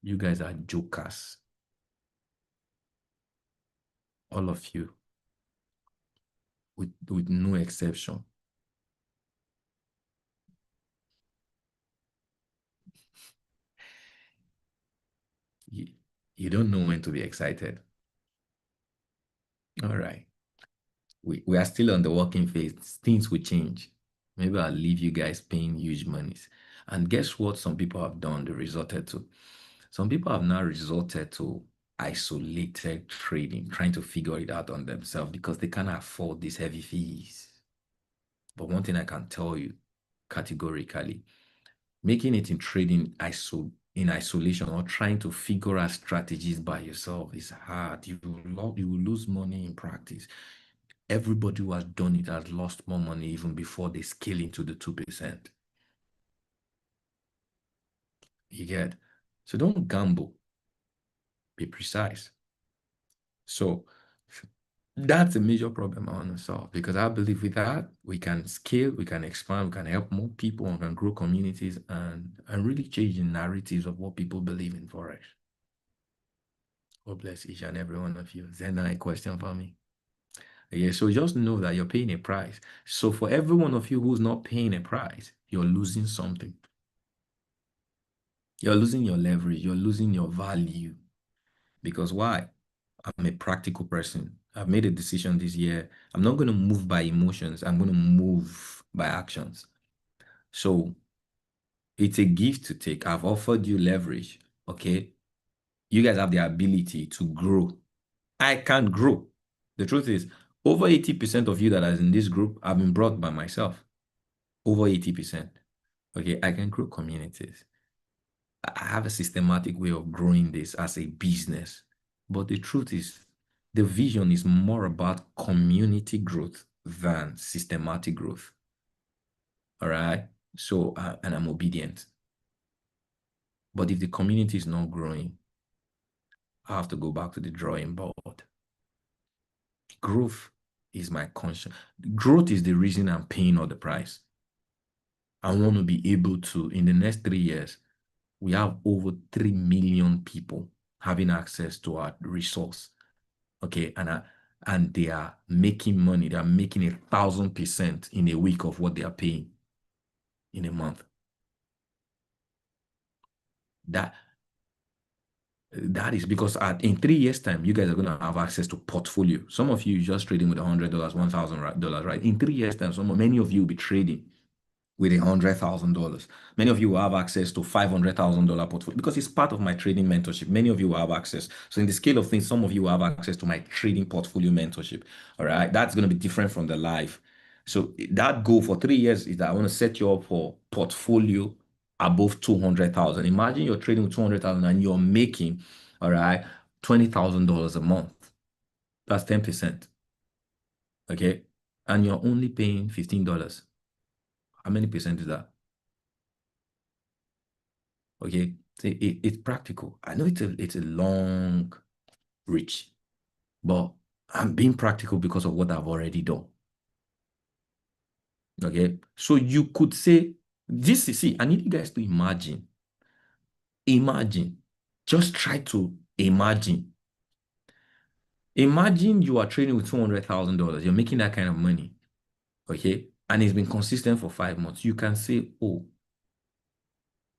You guys are jokers, all of you, with no exception. You, you don't know when to be excited. All right. We are still on the working phase. Things will change. Maybe I'll leave you guys paying huge monies. And guess what some people have done? They resorted to. Some people have now resorted to isolated trading, trying to figure it out on themselves because they can't afford these heavy fees. But one thing I can tell you categorically, making it in trading in isolation or trying to figure out strategies by yourself is hard. You will lose money in practice. Everybody who has done it has lost more money even before they scale into the 2%. You get? So don't gamble. Be precise. So that's a major problem I want to solve, because I believe with that, we can scale, we can expand, we can help more people, we can grow communities and really change the narratives of what people believe in Forex. God bless each and every one of you. Is there a question for me? Yeah, so just know that you're paying a price. So for every one of you who's not paying a price, you're losing something. You're losing your leverage, you're losing your value. Because why? I'm a practical person. I've made a decision this year. I'm not going to move by emotions. I'm going to move by actions. So it's a gift to take. I've offered you leverage. Okay. You guys have the ability to grow. I can't grow. The truth is, over 80% of you that are in this group have been brought by myself. Over 80%. Okay. I can grow communities. I have a systematic way of growing this as a business. But the truth is, the vision is more about community growth than systematic growth. All right. So, and I'm obedient. But if the community is not growing, I have to go back to the drawing board. Growth is my conscience. Growth is the reason I'm paying all the price. I want to be able to, in the next 3 years, we have over 3 million people having access to our resource. Okay. And they are making money. They are making 1,000% in a week of what they are paying in a month. That That is because in 3 years' time, you guys are going to have access to portfolio. Some of you just trading with $100, $1,000, right? In 3 years' time, many of you will be trading with $100,000. Many of you will have access to $500,000 portfolio because it's part of my trading mentorship. Many of you will have access. So in the scale of things, some of you will have access to my trading portfolio mentorship. All right. That's going to be different from the live. So that goal for 3 years is that I want to set you up for portfolio above 200,000. Imagine you're trading with 200,000 and you're making, all right, $20,000 a month. That's 10%. Okay. And you're only paying $15. How many percent is that? Okay, it's practical. I know it's a long reach, but I'm being practical because of what I've already done. Okay, so you could say this is, see, I need you guys to imagine, just try to imagine. Imagine you are trading with $200,000. You're making that kind of money. Okay, and it's been consistent for 5 months. You can say, oh,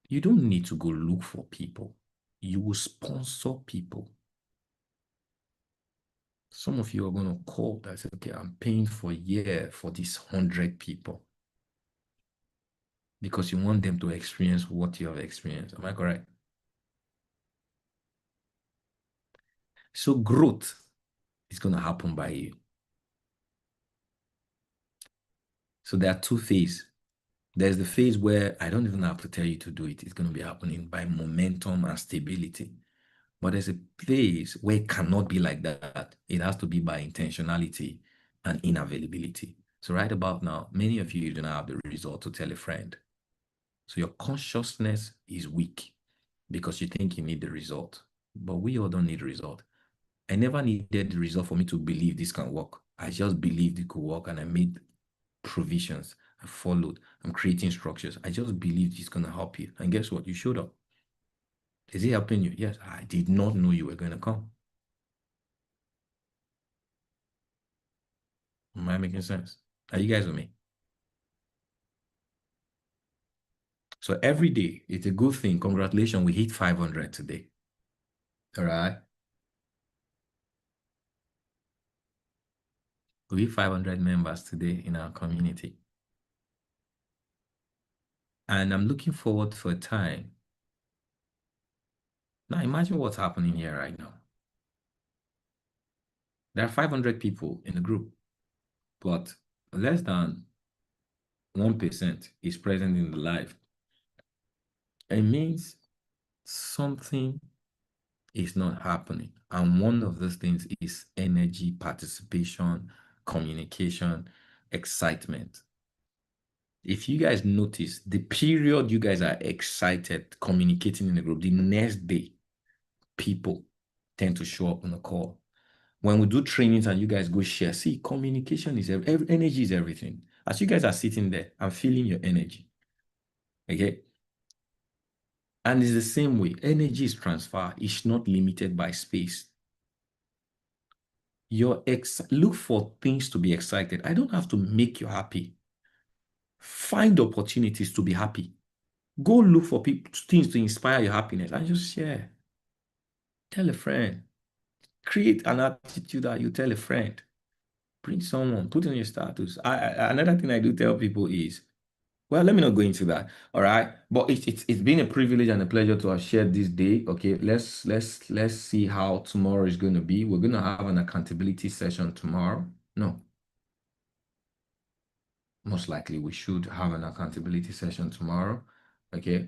you don't need to go look for people. You will sponsor people. Some of you are going to call that say, okay, I'm paying for a year for these 100 people because you want them to experience what you have experienced. Am I correct? So growth is going to happen by you. So there are two phases. There's the phase where I don't even have to tell you to do it. It's going to be happening by momentum and stability. But there's a phase where it cannot be like that. It has to be by intentionality and inavailability. So right about now, many of you do not have the result to tell a friend. So your consciousness is weak because you think you need the result. But we all don't need the result. I never needed the result for me to believe this can work. I just believed it could work and I made provisions. I followed. I'm creating structures. I just believed it's going to help you. And guess what? You showed up. Is it helping you? Yes. I did not know you were going to come. Am I making sense? Are you guys with me? So every day, it's a good thing. Congratulations, we hit 500 today. All right. We hit 500 members today in our community. And I'm looking forward for a time. Now imagine what's happening here right now. There are 500 people in the group, but less than 1% is present in the live. It means something is not happening. And one of those things is energy, participation, communication, excitement. If you guys notice, the period you guys are excited communicating in the group, the next day, people tend to show up on the call. When we do trainings and you guys go share, see, communication is energy is everything. As you guys are sitting there, I'm feeling your energy. Okay. And it's the same way. Energy is transfer. It's not limited by space. Look for things to be excited. I don't have to make you happy. Find opportunities to be happy. Go look for things to inspire your happiness and just share. Tell a friend. Create an attitude that you tell a friend. Bring someone, put in your status. Another thing I do tell people is, well, let me not go into that. All right. But it's been a privilege and a pleasure to have shared this day. Okay, let's see how tomorrow is going to be. We're going to have an accountability session tomorrow. No, most likely we should have an accountability session tomorrow. Okay.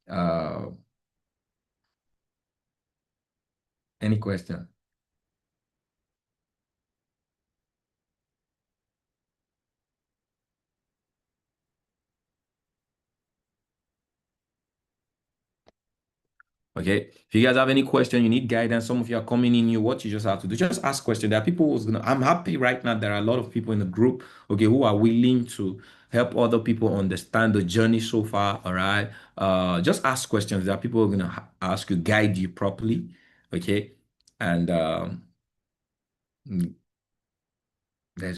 Uh, any question? Okay. If you guys have any question, you need guidance, some of you are coming in new, what you just have to do, just ask questions. There are people who's gonna, I'm happy right now. There are a lot of people in the group, okay, who are willing to help other people understand the journey so far. All right. Just ask questions. There are people who are gonna ask you, guide you properly. Okay. And